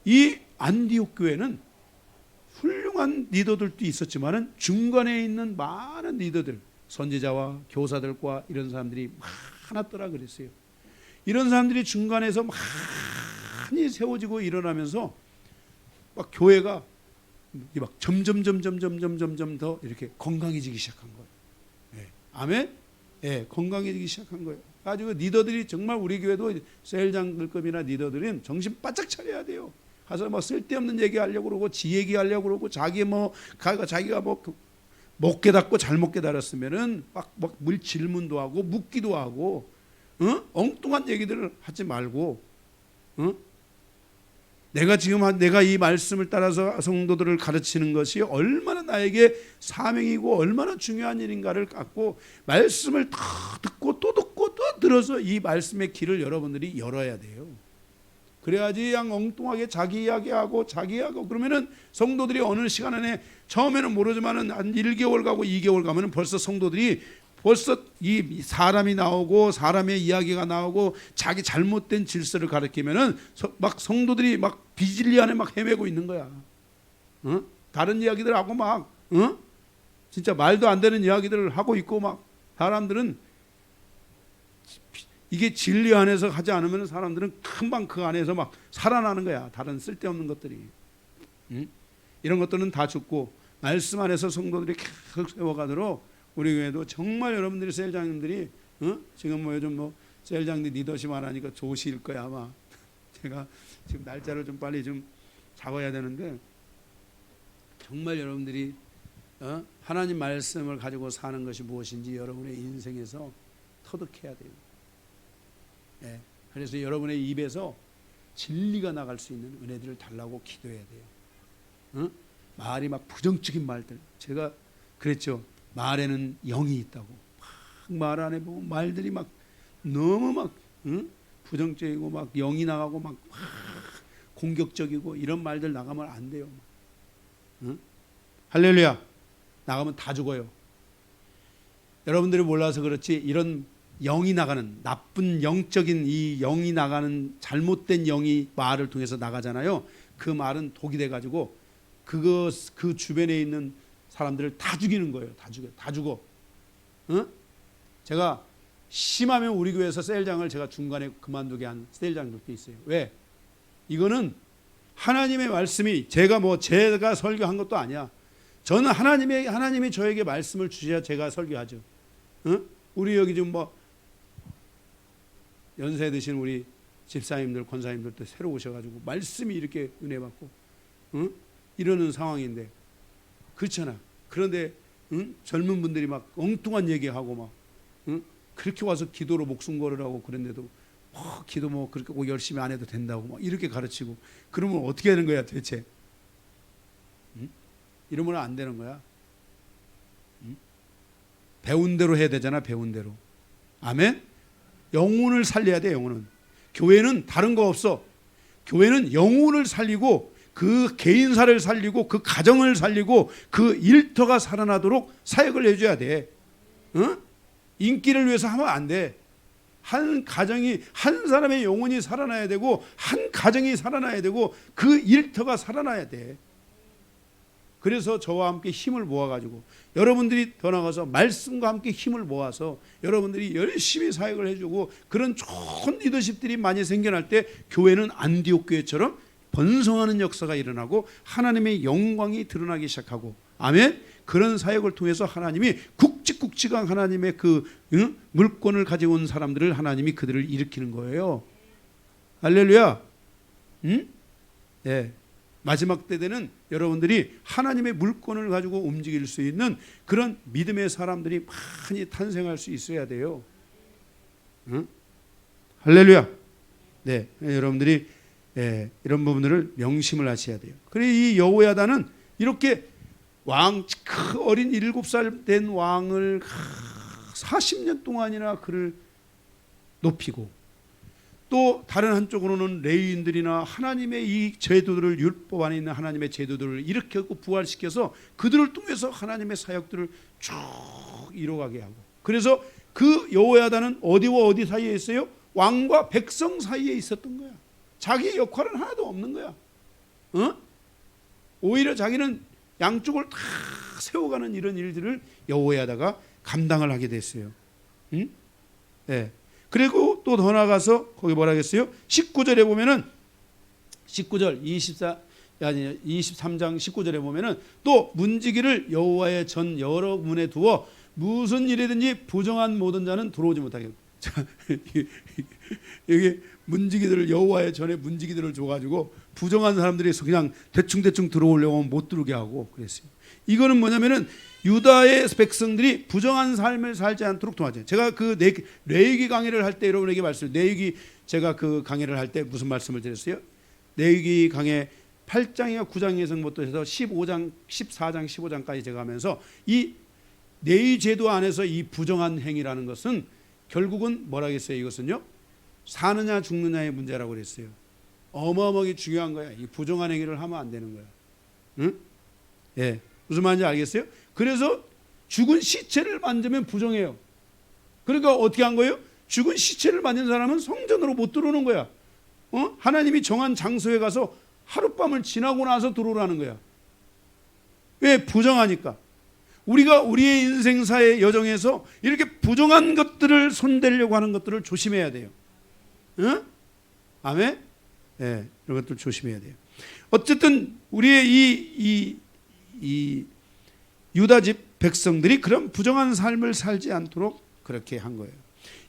이 안디옥 교회는 훌륭한 리더들도 있었지만은 중간에 있는 많은 리더들, 선지자와 교사들과 이런 사람들이 많았더라 그랬어요. 이런 사람들이 중간에서 많이 세워지고 일어나면서 막 교회가 막 점점 더 이렇게 건강해지기 시작한 거예요. 네. 아멘. 네, 건강해지기 시작한 거예요. 가지고 리더들이 정말 우리 교회도 셀장들급이나 리더들은 정신 바짝 차려야 돼요. 가서 뭐 쓸데없는 얘기하려고 그러고 지 얘기하려고 그러고 자기가 뭐 못 깨닫고 잘못 깨달았으면은 막 물 질문도 하고 묻기도 하고 엉뚱한 얘기들을 하지 말고 내가 이 말씀을 따라서 성도들을 가르치는 것이 얼마나 나에게 사명이고 얼마나 중요한 일인가를 갖고 말씀을 다 듣고 또 듣고 또 들어서 이 말씀의 길을 여러분들이 열어야 돼요. 그래야지 그냥 엉뚱하게 자기 이야기하고 그러면은 성도들이 어느 시간 안에 처음에는 모르지만은 한 1개월 가고 2개월 가면은 벌써 성도들이 이 사람이 나오고 사람의 이야기가 나오고 자기 잘못된 질서를 가르치면은 막 성도들이 막 비진리 안에 막 헤매고 있는 거야. 다른 이야기들 하고 막 진짜 말도 안 되는 이야기들을 하고 있고 막 사람들은 이게 진리 안에서 하지 않으면 사람들은 금방 그 안에서 막 살아나는 거야. 다른 쓸데없는 것들이. 이런 것들은 다 죽고 말씀 안에서 성도들이 계속 세워가도록 우리 교회도 정말 여러분들이 셀장님들이 지금 뭐 요즘 뭐 셀장님 리더십 안 하니까 조시일 거야 아마. 제가 지금 날짜를 좀 빨리 좀 잡아야 되는데 정말 여러분들이 하나님 말씀을 가지고 사는 것이 무엇인지 여러분의 인생에서 터득해야 돼요. 예, 그래서 여러분의 입에서 진리가 나갈 수 있는 은혜들을 달라고 기도해야 돼요. 말이 막 부정적인 말들, 제가 그랬죠. 말에는 영이 있다고. 말 안에 보면 말들이 막 너무 막 부정적이고 막 영이 나가고 막 공격적이고 이런 말들 나가면 안 돼요. 할렐루야. 나가면 다 죽어요. 여러분들이 몰라서 그렇지 이런 영이 나가는 나쁜 영적인 이 영이 나가는 잘못된 영이 말을 통해서 나가잖아요. 그 말은 독이 돼가지고 그 주변에 있는 사람들을 다 죽이는 거예요. 다 죽어. 제가 심하면 우리 교회에서 셀장을 제가 중간에 그만두게 한 셀장들도 있어요. 왜? 이거는 하나님의 말씀이 제가 설교한 것도 아니야. 저는 하나님이 저에게 말씀을 주셔야 제가 설교하죠. 우리 여기 좀 뭐 연세 드신 우리 집사님들, 권사님들도 새로 오셔가지고 말씀이 이렇게 은혜 받고 이러는 상황인데 그렇잖아. 그런데 젊은 분들이 막 엉뚱한 얘기하고 막 그렇게 와서 기도로 목숨 걸으라고 그랬는데도 기도 뭐 그렇게 꼭 열심히 안 해도 된다고 막 이렇게 가르치고, 그러면 어떻게 되는 거야 대체? 응? 이러면 안 되는 거야. 응? 배운 대로 해야 되잖아. 배운 대로. 아멘. 영혼을 살려야 돼. 영혼은. 교회는 다른 거 없어. 교회는 영혼을 살리고 그 개인사를 살리고 그 가정을 살리고 그 일터가 살아나도록 사역을 해줘야 돼. 응? 인기를 위해서 하면 안 돼. 한 가정이, 한 사람의 영혼이 살아나야 되고 한 가정이 살아나야 되고 그 일터가 살아나야 돼. 그래서 저와 함께 힘을 모아가지고 여러분들이 더 나가서 말씀과 함께 힘을 모아서 여러분들이 열심히 사역을 해주고 그런 좋은 리더십들이 많이 생겨날 때 교회는 안디옥 교회처럼 번성하는 역사가 일어나고 하나님의 영광이 드러나기 시작하고, 아멘. 그런 사역을 통해서 하나님이 굵직굵직한 하나님의 그 물권을 가지고 온 사람들을 하나님이 그들을 일으키는 거예요. 할렐루야. 응? 네. 마지막 때에는 여러분들이 하나님의 물권을 가지고 움직일 수 있는 그런 믿음의 사람들이 많이 탄생할 수 있어야 돼요. 응? 할렐루야. 네, 여러분들이 이런 부분들을 명심을 하셔야 돼요. 그래, 이 여호야다는 이렇게 어린 7살 된 왕을 40년 동안이나 그를 높이고, 또 다른 한쪽으로는 레위인들이나 하나님의 이 제도들을, 율법 안에 있는 하나님의 제도들을 일으켰고 부활시켜서 그들을 통해서 하나님의 사역들을 쭉 이뤄가게 하고, 그래서 그 여호야다는 어디와 어디 사이에 있어요? 왕과 백성 사이에 있었던 거야. 자기의 역할은 하나도 없는 거야. 오히려 자기는 양쪽을 다 세워가는 이런 일들을 여호야다가 감당을 하게 됐어요. 응? 네. 그리고 또 더 나가서 거기 뭐라 했어요? 19절에 보면은 19절 23장 19절에 보면은 또 문지기를 여호와의 전 여러 문에 두어 무슨 일이든지 부정한 모든 자는 들어오지 못하게. 여기 문지기들을, 여호와의 전에 문지기들을 줘가지고 부정한 사람들이 그냥 대충 들어오려고 하면 못 들어오게 하고 그랬어요. 이거는 뭐냐면은 유다의 백성들이 부정한 삶을 살지 않도록 도와줘요. 제가 그 레위기 강의를 할 때 여러분에게 레위기, 제가 그 강의를 할 때 무슨 말씀을 드렸어요? 레위기 강의 8장이나 9장에서부터 해서 15장, 14장, 15장까지 제가 하면서 이 레위 제도 안에서 이 부정한 행위라는 것은 결국은 뭐라 했어요? 이것은요, 사느냐 죽느냐의 문제라고 그랬어요. 어마어마하게 중요한 거야. 이 부정한 행위를 하면 안 되는 거야. 응? 예. 무슨 말인지 알겠어요? 그래서 죽은 시체를 만지면 부정해요. 그러니까 어떻게 한 거예요? 죽은 시체를 만진 사람은 성전으로 못 들어오는 거야. 하나님이 정한 장소에 가서 하룻밤을 지나고 나서 들어오라는 거야. 왜? 부정하니까. 우리가 우리의 인생사의 여정에서 이렇게 부정한 것들을 손대려고 하는 것들을 조심해야 돼요. 응? 아멘? 네, 이런 것들 조심해야 돼요. 어쨌든 우리의 이 유다집 백성들이 그런 부정한 삶을 살지 않도록 그렇게 한 거예요.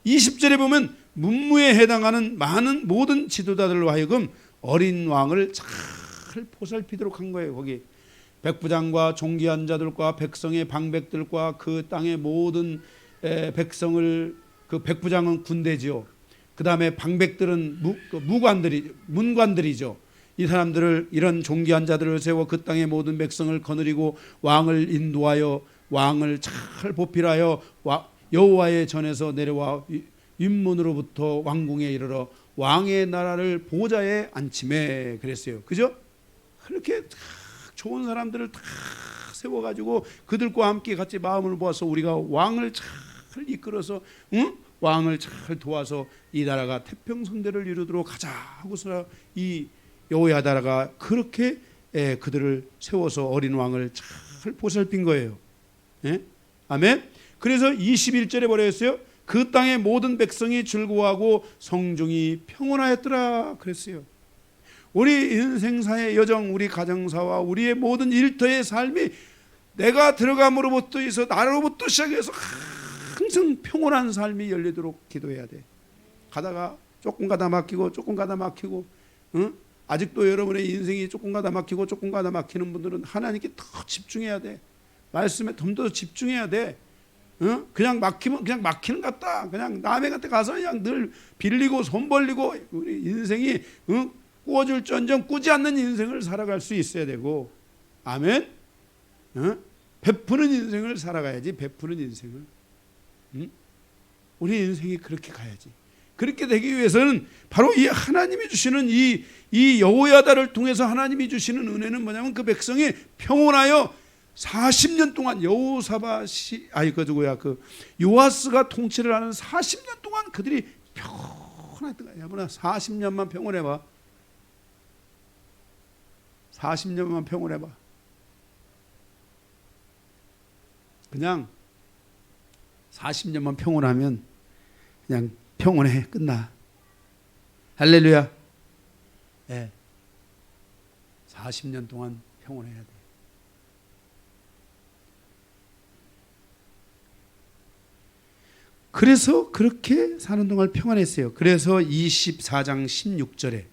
20절에 보면 문무에 해당하는 모든 지도자들로 하여금 어린 왕을 잘 보살피도록 한 거예요. 거기 백부장과 종기한 자들과 백성의 방백들과 그 땅의 모든 백성을, 그 백부장은 군대지요. 그 다음에 방백들은 문관들이죠. 이 사람들을, 이런 종기한 자들을 세워 그 땅의 모든 백성을 거느리고 왕을 인도하여 왕을 잘 보필하여 여호와의 전에서 내려와 윗문으로부터 왕궁에 이르러 왕의 나라를 보좌에 앉히매 그랬어요. 그죠? 그렇게 좋은 사람들을 다 세워가지고 그들과 함께 같이 마음을 모아서 우리가 왕을 잘 이끌어서, 왕을 잘 도와서 이 나라가 태평성대를 이루도록 하자 하고서 이 여호야다가 그렇게 그들을 세워서 어린 왕을 잘 보살핀 거예요. 예? 아멘. 그래서 21절에 뭐라 했어요? 그 땅의 모든 백성이 즐거워하고 성중이 평온하였더라 그랬어요. 우리 인생사의 여정, 우리 가정사와 우리의 모든 일터의 삶이 내가 들어감으로부터 해서 나로부터 시작해서 항상 평온한 삶이 열리도록 기도해야 돼. 조금 가다 막히고, 응? 아직도 여러분의 인생이 조금 가다 막히는 분들은 하나님께 더 집중해야 돼. 말씀에 좀 더 집중해야 돼. 그냥 막히면 그냥 막히는 것 같다. 그냥 남의 곁에 가서 그냥 늘 빌리고 손 벌리고 우리 인생이 꾸어줄전정 꾸지 않는 인생을 살아갈 수 있어야 되고, 아멘. 베푸는 인생을 살아가야지. 베푸는 인생을. 우리 인생이 그렇게 가야지. 그렇게 되기 위해서는 바로 이 하나님이 주시는 이 여호야다를 통해서 하나님이 주시는 은혜는 뭐냐면 그 백성이 평온하여 40년 동안 요아스가 통치를 하는 40년 동안 그들이 평온했던 거야. 여러분 40년만 평온해봐. 40년만 평온해봐. 그냥 40년만 평온하면 그냥 평온해. 끝나. 할렐루야. 네. 40년 동안 평온해야 돼. 그래서 그렇게 사는 동안 평안했어요. 그래서 24장 16절에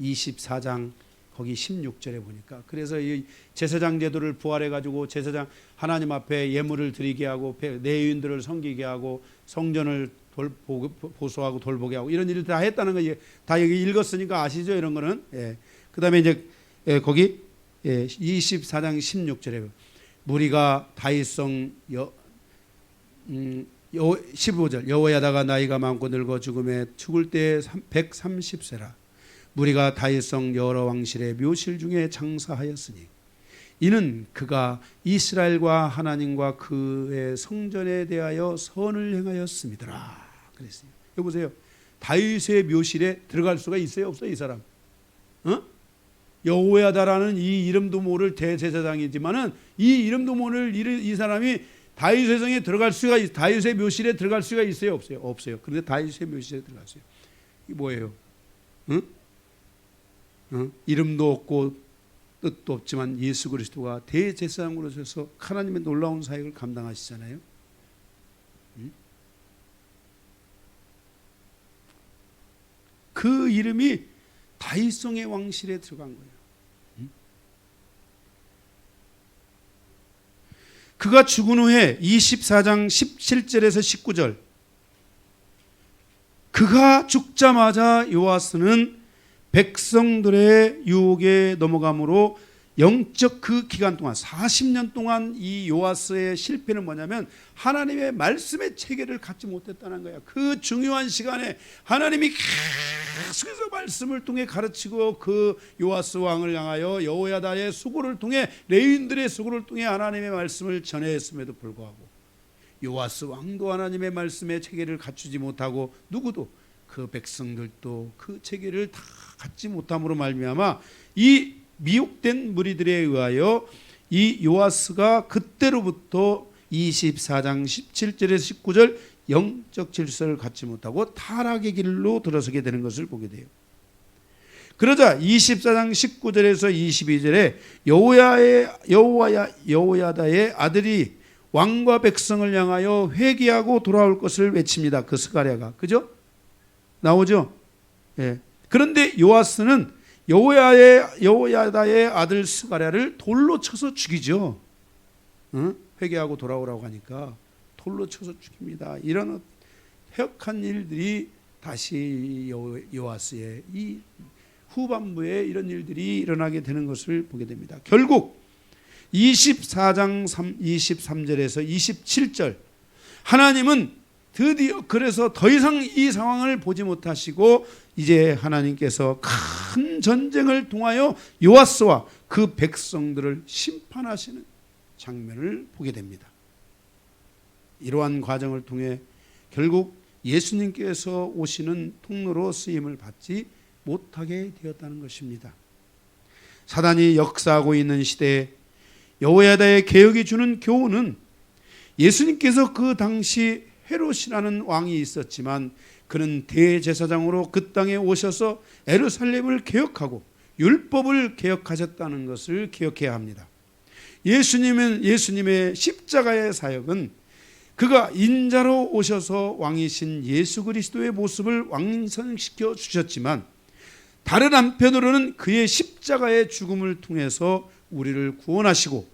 24장 거기 16절에 보니까, 그래서 이 제사장 제도를 부활해 가지고 제사장 하나님 앞에 예물을 드리게 하고 레위인들을 섬기게 하고 성전을 보수하고 돌보게 하고 이런 일을 다 했다는 거 다 여기 읽었으니까 아시죠? 이런 거는. 예. 그다음에 이제 거기 24장 16절에 무리가 다윗성 15절 여호야다가 나이가 많고 늙어 죽음에 죽을 때 130세라. 무리가 다윗성 여러 왕실의 묘실 중에 장사하였으니 이는 그가 이스라엘과 하나님과 그의 성전에 대하여 선을 행하였음이더라. 그랬어요. 여기 보세요. 다윗의 묘실에 들어갈 수가 있어요, 없어요, 이 사람? 여호야다라는 이 이름도 모를 대제사장이지만은 이 이름도 모를 이 사람이 다윗의 성에 들어갈 수가 다윗의 묘실에 들어갈 수가 있어요, 없어요? 없어요. 그런데 다윗의 묘실에 들어갔어요. 이게 뭐예요? 이름도 없고 뜻도 없지만 예수 그리스도가 대제사장으로 서서 하나님의 놀라운 사역을 감당하시잖아요. 그 이름이 다윗성의 왕실에 들어간 거예요. 그가 죽은 후에 24장 17절에서 19절, 그가 죽자마자 요아스는 백성들의 유혹에 넘어감으로 영적 그 기간 동안 40년 동안 이 요아스의 실패는 뭐냐면 하나님의 말씀의 체계를 갖지 못했다는 거야. 그 중요한 시간에 하나님이 계속해서 말씀을 통해 가르치고 그 요아스 왕을 향하여 여호야다의 수고를 통해 레위인들의 수고를 통해 하나님의 말씀을 전해했음에도 불구하고 요아스 왕도 하나님의 말씀의 체계를 갖추지 못하고 누구도 그 백성들도 그 체계를 다 갖지 못함으로 말미암아 이 미혹된 무리들에 의하여 이 요아스가 그때로부터 24장 17절에서 19절 영적 질서를 갖지 못하고 타락의 길로 들어서게 되는 것을 보게 돼요. 그러자 24장 19절에서 22절에 여호야다의 아들이 왕과 백성을 향하여 회개하고 돌아올 것을 외칩니다. 그 스가랴가. 그죠? 나오죠? 예. 그런데 요아스는 여호야다의 아들 스가랴를 돌로 쳐서 죽이죠. 회개하고 돌아오라고 하니까 돌로 쳐서 죽입니다. 이런 해악한 일들이 다시 요아스의 이 후반부에 이런 일들이 일어나게 되는 것을 보게 됩니다. 결국 24장 23절에서 27절 하나님은 드디어 그래서 더 이상 이 상황을 보지 못하시고 이제 하나님께서 큰 전쟁을 통하여 요아스와 그 백성들을 심판하시는 장면을 보게 됩니다. 이러한 과정을 통해 결국 예수님께서 오시는 통로로 쓰임을 받지 못하게 되었다는 것입니다. 사단이 역사하고 있는 시대에 여호야다의 개혁이 주는 교훈은 예수님께서 그 당시 헤롯이라는 왕이 있었지만 그는 대제사장으로 그 땅에 오셔서 예루살렘을 개혁하고 율법을 개혁하셨다는 것을 기억해야 합니다. 예수님의 십자가의 사역은 그가 인자로 오셔서 왕이신 예수 그리스도의 모습을 완성시켜 주셨지만 다른 한편으로는 그의 십자가의 죽음을 통해서 우리를 구원하시고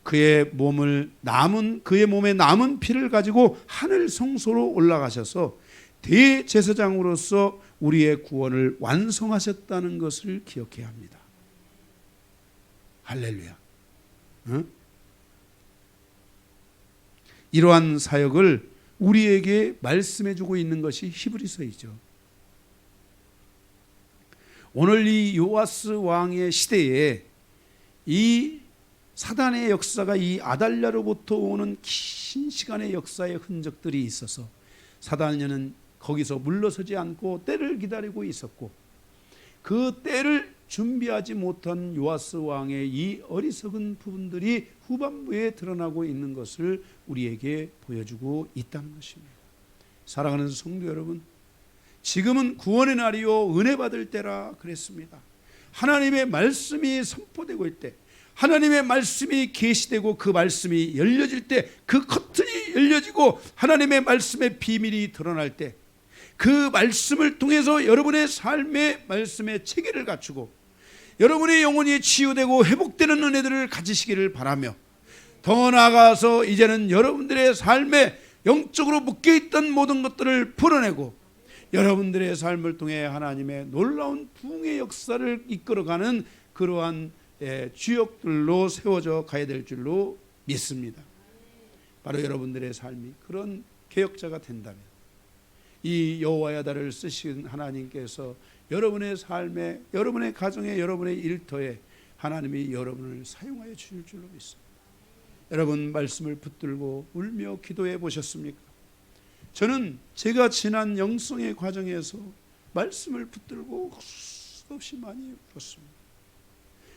그의 몸에 남은 피를 가지고 하늘 성소로 올라가셔서 대제사장으로서 우리의 구원을 완성하셨다는 것을 기억해야 합니다. 할렐루야. 응? 이러한 사역을 우리에게 말씀해주고 있는 것이 히브리서이죠. 오늘 이 요아스 왕의 시대에 이 사단의 역사가 이 아달랴로부터 오는 긴 시간의 역사의 흔적들이 있어서 사단녀는 거기서 물러서지 않고 때를 기다리고 있었고, 그 때를 준비하지 못한 요아스 왕의 이 어리석은 부분들이 후반부에 드러나고 있는 것을 우리에게 보여주고 있다는 것입니다. 사랑하는 성도 여러분, 지금은 구원의 날이요 은혜 받을 때라 그랬습니다. 하나님의 말씀이 선포되고 있을 때, 하나님의 말씀이 계시되고 그 말씀이 열려질 때, 그 커튼이 열려지고 하나님의 말씀의 비밀이 드러날 때, 그 말씀을 통해서 여러분의 삶의 말씀의 체계를 갖추고 여러분의 영혼이 치유되고 회복되는 은혜들을 가지시기를 바라며, 더 나아가서 이제는 여러분들의 삶에 영적으로 묶여있던 모든 것들을 풀어내고 여러분들의 삶을 통해 하나님의 놀라운 부흥의 역사를 이끌어가는 그러한 주역들로 세워져 가야 될 줄로 믿습니다. 바로 여러분들의 삶이 그런 개혁자가 된다면, 이 여호와의 달을 쓰신 하나님께서 여러분의 삶에, 여러분의 가정에, 여러분의 일터에 하나님이 여러분을 사용하여 주실 줄로 믿습니다. 여러분 말씀을 붙들고 울며 기도해 보셨습니까? 저는 제가 지난 영성의 과정에서 말씀을 붙들고 수없이 많이 울었습니다.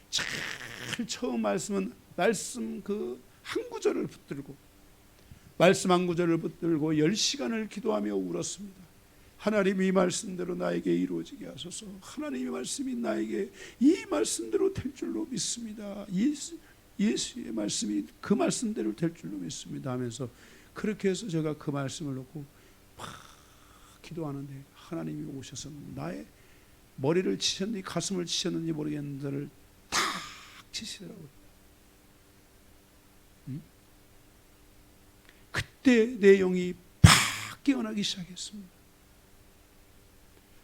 제일 처음 말씀은 말씀 그 한 구절을 붙들고, 말씀 한 구절을 붙들고 10시간을 기도하며 울었습니다. 하나님, 이 말씀대로 나에게 이루어지게 하소서. 하나님의 말씀이 나에게 이 말씀대로 될 줄로 믿습니다. 예수의 말씀이 그 말씀대로 될 줄로 믿습니다 하면서, 그렇게 해서 제가 그 말씀을 놓고 막 기도하는데 하나님이 오셔서 나의 머리를 치셨는지 가슴을 치셨는지 모르겠는 데를 탁 치시더라고요. 그때 내 영이 팍 깨어나기 시작했습니다.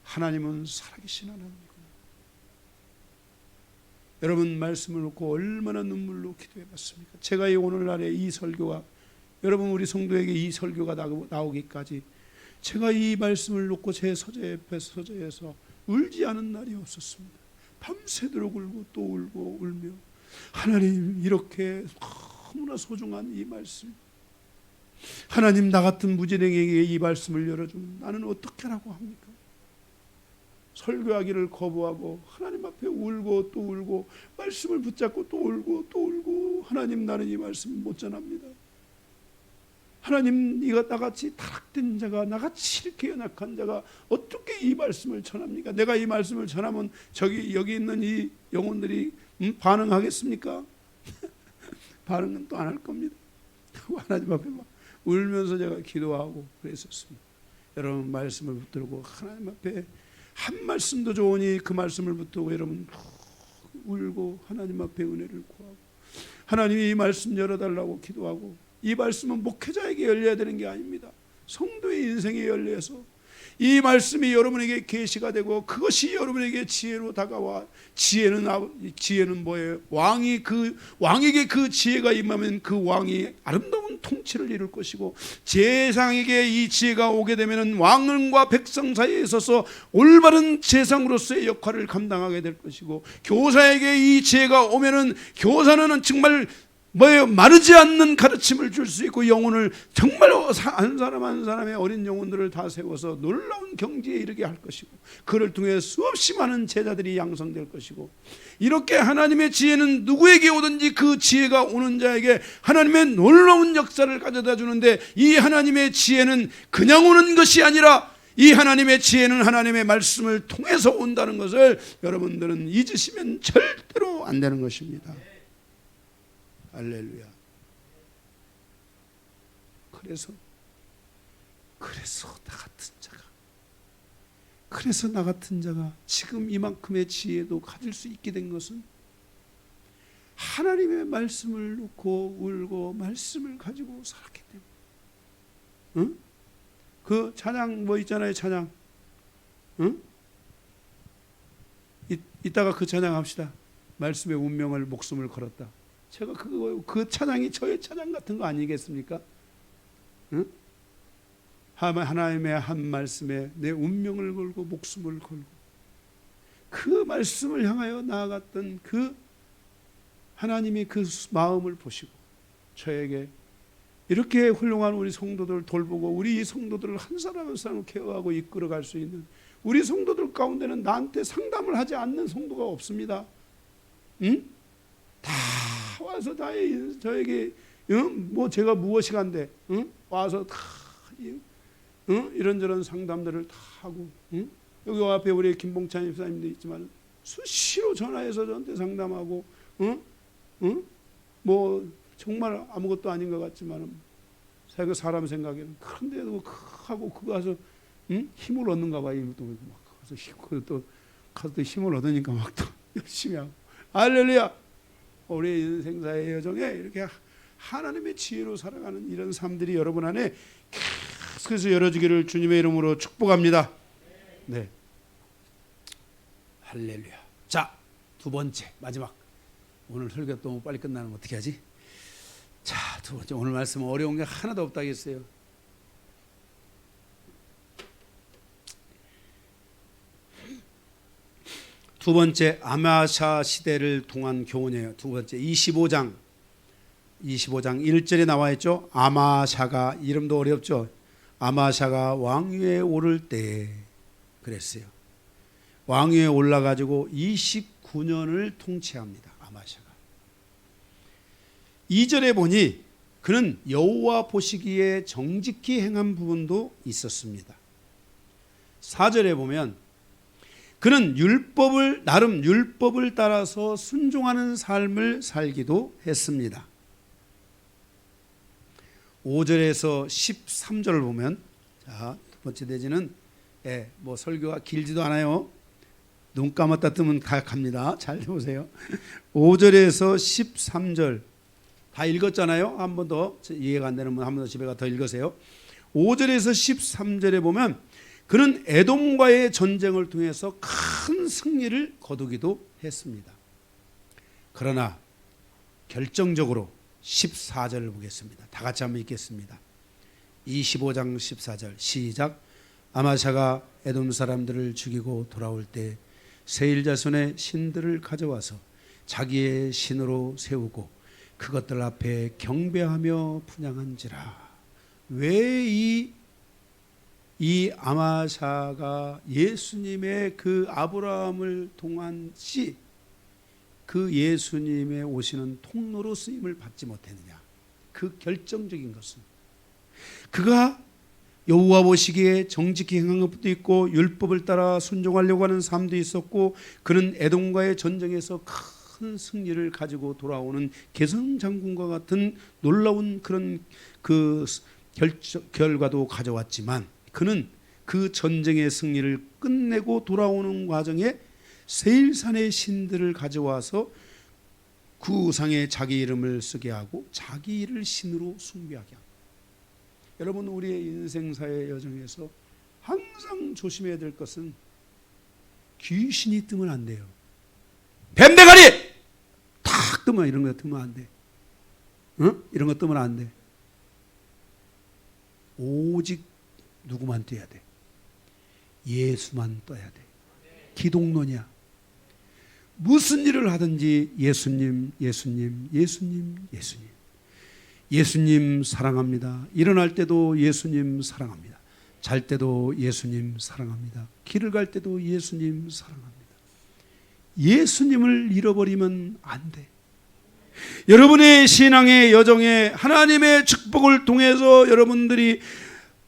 하나님은 살아계신 하나님이구나. 여러분 말씀을 놓고 얼마나 눈물로 기도해 봤습니까? 제가 이 오늘날에 이 설교가, 여러분 우리 성도에게 이 설교가 나오기까지 제가 이 말씀을 놓고 제 서재에서 울지 않은 날이 없었습니다. 밤새도록 울고 또 울고 울며, 하나님, 이렇게 너무나 소중한 이 말씀, 하나님, 나 같은 무지랭에게 이 말씀을 열어주면 나는 어떻게 하라고 합니까? 설교하기를 거부하고 하나님 앞에 울고 또 울고, 말씀을 붙잡고 또 울고 또 울고, 하나님, 나는 이 말씀 못 전합니다. 하나님, 네가 나같이 타락된 자가, 나같이 이렇게 연약한 자가 어떻게 이 말씀을 전합니까? 내가 이 말씀을 전하면 여기 있는 이 영혼들이 반응하겠습니까? 반응은 또 안 할 겁니다. 하나님 앞에 막 울면서 제가 기도하고 그랬었습니다. 여러분 말씀을 붙들고 하나님 앞에 한 말씀도 좋으니 그 말씀을 붙들고 여러분 울고 하나님 앞에 은혜를 구하고, 하나님이 이 말씀 열어달라고 기도하고, 이 말씀은 목회자에게 열려야 되는 게 아닙니다. 성도의 인생에 열려서 이 말씀이 여러분에게 계시가 되고, 그것이 여러분에게 지혜로 다가와, 지혜는 뭐예요? 왕에게 그 지혜가 임하면 그 왕이 아름다운 통치를 이룰 것이고, 제사장에게 이 지혜가 오게 되면 왕과 백성 사이에 있어서 올바른 제사장으로서의 역할을 감당하게 될 것이고, 교사에게 이 지혜가 오면은 교사는 정말 마르지 않는 가르침을 줄 수 있고, 영혼을 정말 한 사람 한 사람의 어린 영혼들을 다 세워서 놀라운 경지에 이르게 할 것이고, 그를 통해 수없이 많은 제자들이 양성될 것이고, 이렇게 하나님의 지혜는 누구에게 오든지 그 지혜가 오는 자에게 하나님의 놀라운 역사를 가져다 주는데, 이 하나님의 지혜는 그냥 오는 것이 아니라 이 하나님의 지혜는 하나님의 말씀을 통해서 온다는 것을 여러분들은 잊으시면 절대로 안 되는 것입니다. 할렐루야. 그래서 나 같은 자가 지금 이만큼의 지혜도 가질 수 있게 된 것은 하나님의 말씀을 놓고 울고 말씀을 가지고 살았기 때문에. 응? 그 찬양 뭐 있잖아요, 찬양. 응? 이따가 그 찬양 합시다. 말씀의 운명을 목숨을 걸었다. 제가 그 찬양이 저의 찬양 같은 거 아니겠습니까? 응? 하나님의 한 말씀에 내 운명을 걸고 목숨을 걸고 그 말씀을 향하여 나아갔던 그 하나님이 그 마음을 보시고 저에게 이렇게 훌륭한 우리 성도들을 돌보고 우리 성도들을 한 사람 한 사람 케어하고 이끌어갈 수 있는 우리 성도들 가운데는 나한테 상담을 하지 않는 성도가 없습니다. 응? 다 와서 다 저에게 뭐 제가 무엇이 간데 와서 다 이런저런 상담들을 다 하고 여기 앞에 우리 김봉찬 집사님도 있지만 수시로 전화해서 저한테 상담하고 뭐 정말 아무것도 아닌 것 같지만 사람 생각에는 그런데도 하고 그거 가서 힘을 얻는가 봐요. 또 막 가서 또 힘을 얻으니까 막 또 열심히 하고 할렐루야. 우리 인생사의 여정에 이렇게 하나님의 지혜로 살아가는 이런 삶들이 여러분 안에 계속해서 열어지기를 주님의 이름으로 축복합니다. 네, 할렐루야. 자, 두 번째 마지막. 오늘 설교 너무 빨리 끝나면 어떻게 하지? 자, 두 번째 오늘 말씀은 어려운 게 하나도 없다겠어요. 두 번째 아마샤 시대를 통한 교훈이에요. 두 번째 25장 1절에 나와 있죠. 아마샤가 이름도 어렵죠. 아마샤가 왕위에 오를 때 그랬어요. 왕위에 올라가지고 29년을 통치합니다. 아마샤가. 2절에 보니 그는 여호와 보시기에 정직히 행한 부분도 있었습니다. 4절에 보면 그는 나름 율법을 따라서 순종하는 삶을 살기도 했습니다. 5절에서 13절을 보면 자, 두 번째 대지는 뭐 설교가 길지도 않아요. 눈 감았다 뜨면 갑니다. 잘 보세요. 5절에서 13절 다 읽었잖아요. 한 번 더 이해가 안 되는 분 한 번 더 집에 가 더 읽으세요. 5절에서 13절에 보면 그는 에돔과의 전쟁을 통해서 큰 승리를 거두기도 했습니다. 그러나 결정적으로 14절을 보겠습니다. 다 같이 한번 읽겠습니다. 25장 14절 시작. 아마샤가 에돔 사람들을 죽이고 돌아올 때 세일 자손의 신들을 가져와서 자기의 신으로 세우고 그것들 앞에 경배하며 분향한지라. 왜 이 아마샤가 예수님의 그 아브라함을 통한 씨, 그 예수님의 오시는 통로로 쓰임을 받지 못했느냐. 그 결정적인 것은 그가 여호와 보시기에 정직히 행한 것도 있고 율법을 따라 순종하려고 하는 삶도 있었고 그는 에돔과의 전쟁에서 큰 승리를 가지고 돌아오는 개성장군과 같은 놀라운 그런 그 결과도 가져왔지만 그는 그 전쟁의 승리를 끝내고 돌아오는 과정에 세일산의 신들을 가져와서 그 우상에 자기 이름을 쓰게 하고 자기 일을 신으로 숭배하게 합니다. 여러분 우리의 인생사의 여정에서 항상 조심해야 될 것은 귀신이 뜨면 안 돼요. 뱀대가리 탁 뜨면 이런 거 뜨면 안 돼. 이런 거 뜨면 안 돼. 오직 누구만 떠야 돼? 예수만 떠야 돼. 기독론이야. 무슨 일을 하든지 예수님, 예수님, 예수님, 예수님. 예수님 사랑합니다. 일어날 때도 예수님 사랑합니다. 잘 때도 예수님 사랑합니다. 길을 갈 때도 예수님 사랑합니다. 예수님을 잃어버리면 안 돼. 여러분의 신앙의 여정에 하나님의 축복을 통해서 여러분들이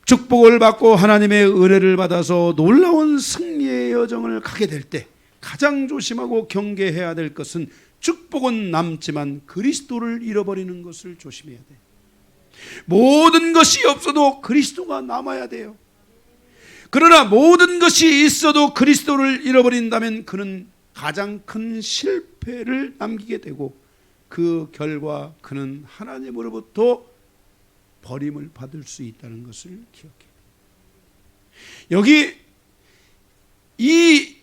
축복을 받고 하나님의 은혜를 받아서 놀라운 승리의 여정을 가게 될 때 가장 조심하고 경계해야 될 것은 축복은 남지만 그리스도를 잃어버리는 것을 조심해야 돼. 모든 것이 없어도 그리스도가 남아야 돼요. 그러나 모든 것이 있어도 그리스도를 잃어버린다면 그는 가장 큰 실패를 남기게 되고 그 결과 그는 하나님으로부터 버림을 받을 수 있다는 것을 기억해야 돼요. 여기 이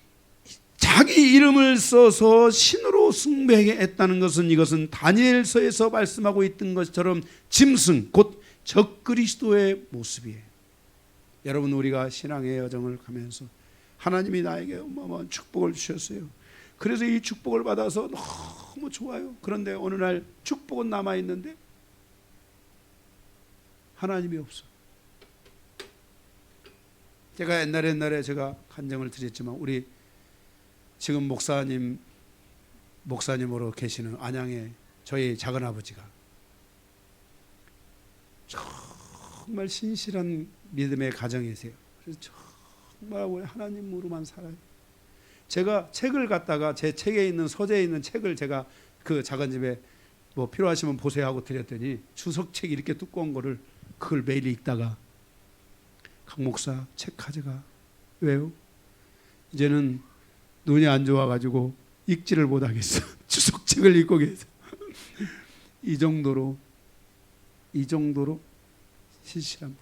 자기 이름을 써서 신으로 숭배했다는 것은 이것은 다니엘서에서 말씀하고 있던 것처럼 짐승 곧 적그리스도의 모습이에요. 여러분, 우리가 신앙의 여정을 가면서 하나님이 나에게 어마어마한 축복을 주셨어요. 그래서 이 축복을 받아서 너무 좋아요. 그런데 어느 날 축복은 남아있는데 하나님이 없어. 제가 옛날에 제가 간증을 드렸지만 우리 지금 목사님으로 계시는 안양의 저희 작은아버지가 정말 신실한 믿음의 가정이세요. 그래서 정말 하나님으로만 살아요. 제가 책을 갖다가 제 책에 있는 서재에 있는 책을 제가 그 작은 집에 뭐 필요하시면 보세요 하고 드렸더니 주석책 이렇게 두꺼운 거를 그걸 매일 읽다가 강 목사 책 가져가. 왜요? 이제는 눈이 안 좋아가지고 읽지를 못하겠어. 주석책을 읽고 계세요. 이 정도로 신실한.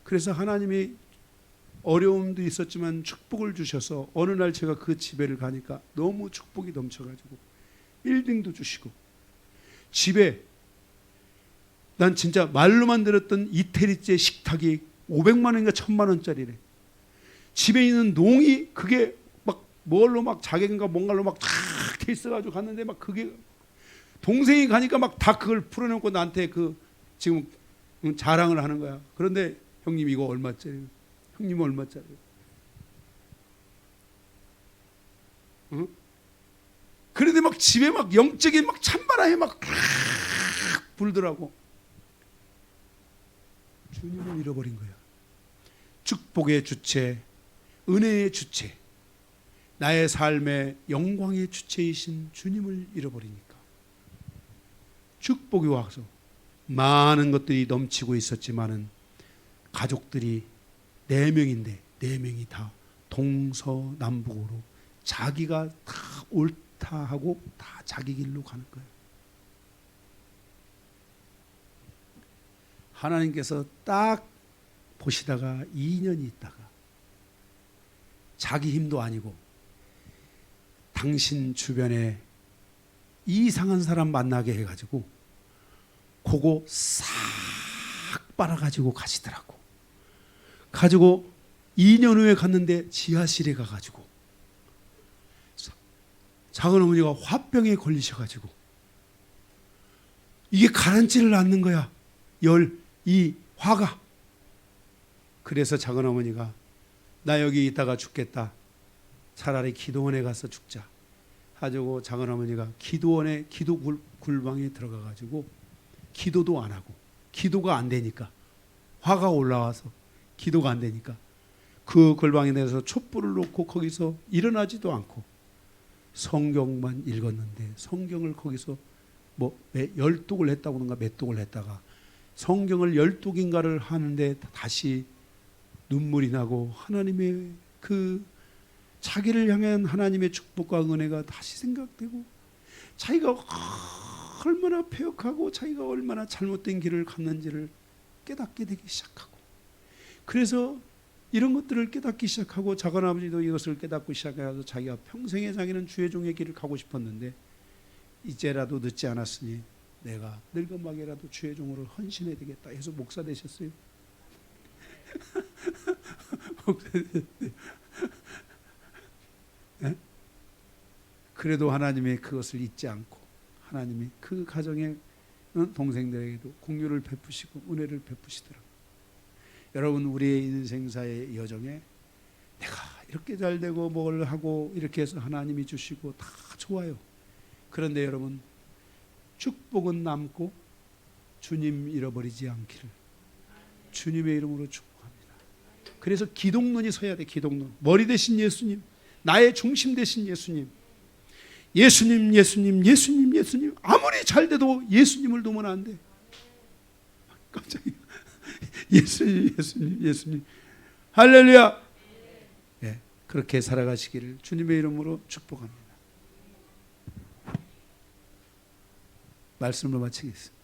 그래서 하나님이 어려움도 있었지만 축복을 주셔서 어느 날 제가 그 집에를 가니까 너무 축복이 넘쳐가지고 빌딩도 주시고 집에 난 진짜 말로만 들었던 이태리째 식탁이 500만 원인가 1000만 원짜리래. 집에 있는 농이 그게 막 뭘로 막 자객인가 뭔가로 막 탁 돼 있어가지고 갔는데 막 그게 동생이 가니까 막 다 그걸 풀어놓고 나한테 그 지금 자랑을 하는 거야. 그런데 형님 이거 얼마짜리? 형님 얼마짜리? 응? 그런데 막 집에 막 영적인 막 찬바람이 막 불더라고. 주님을 잃어버린 거야. 축복의 주체, 은혜의 주체, 나의 삶의 영광의 주체이신 주님을 잃어버리니까 축복이 와서 많은 것들이 넘치고 있었지만은 가족들이 4명인데 4명이 다 동서남북으로 자기가 다 옳다 하고 다 자기 길로 가는 거예요. 하나님께서 딱 보시다가 2년이 있다가 자기 힘도 아니고 당신 주변에 이상한 사람 만나게 해가지고 그거 싹 빨아가지고 가시더라고. 가지고 2년 후에 갔는데 지하실에 가가지고 작은 어머니가 화병에 걸리셔가지고 이게 가라앉지를 않는 거야. 이 화가. 그래서 작은 어머니가 나 여기 있다가 죽겠다. 차라리 기도원에 가서 죽자. 하고 작은 어머니가 기도원에 기도 굴방에 들어가가지고 기도도 안 하고 기도가 안 되니까 화가 올라와서 기도가 안 되니까 그 골방에 대해서 촛불을 놓고 거기서 일어나지도 않고 성경만 읽었는데 성경을 거기서 뭐 10독을 했다고 그런가 몇 독을 했다가 성경을 10독인가를 하는데 다시 눈물이 나고 하나님의 그 자기를 향한 하나님의 축복과 은혜가 다시 생각되고 자기가 얼마나 패역하고 자기가 얼마나 잘못된 길을 갔는지를 깨닫게 되기 시작하고 그래서 이런 것들을 깨닫기 시작하고 작은아버지도 이것을 깨닫고 시작해서 자기가 평생에 자기는 주의 종의 길을 가고 싶었는데 이제라도 늦지 않았으니 내가 늙어막이라도 주의 종으로 헌신해야 되겠다 해서 목사 되셨어요. 목사 되셨어요. 네? 그래도 하나님의 그것을 잊지 않고 하나님이 그 가정의 동생들에게도 공유를 베푸시고 은혜를 베푸시더라고요. 여러분, 우리의 인생사의 여정에 내가 이렇게 잘 되고 뭘 하고 이렇게 해서 하나님이 주시고 다 좋아요. 그런데 여러분, 축복은 남고 주님 잃어버리지 않기를 주님의 이름으로 축복합니다. 그래서 기독론이 서야 돼. 기독론. 머리 대신 예수님, 나의 중심 대신 예수님. 예수님, 예수님, 예수님, 예수님. 아무리 잘 돼도 예수님을 두면 안 돼. 깜짝이야. 예수님, 예수님, 예수님. 할렐루야. 네, 그렇게 살아가시기를 주님의 이름으로 축복합니다. 말씀을 마치겠습니다.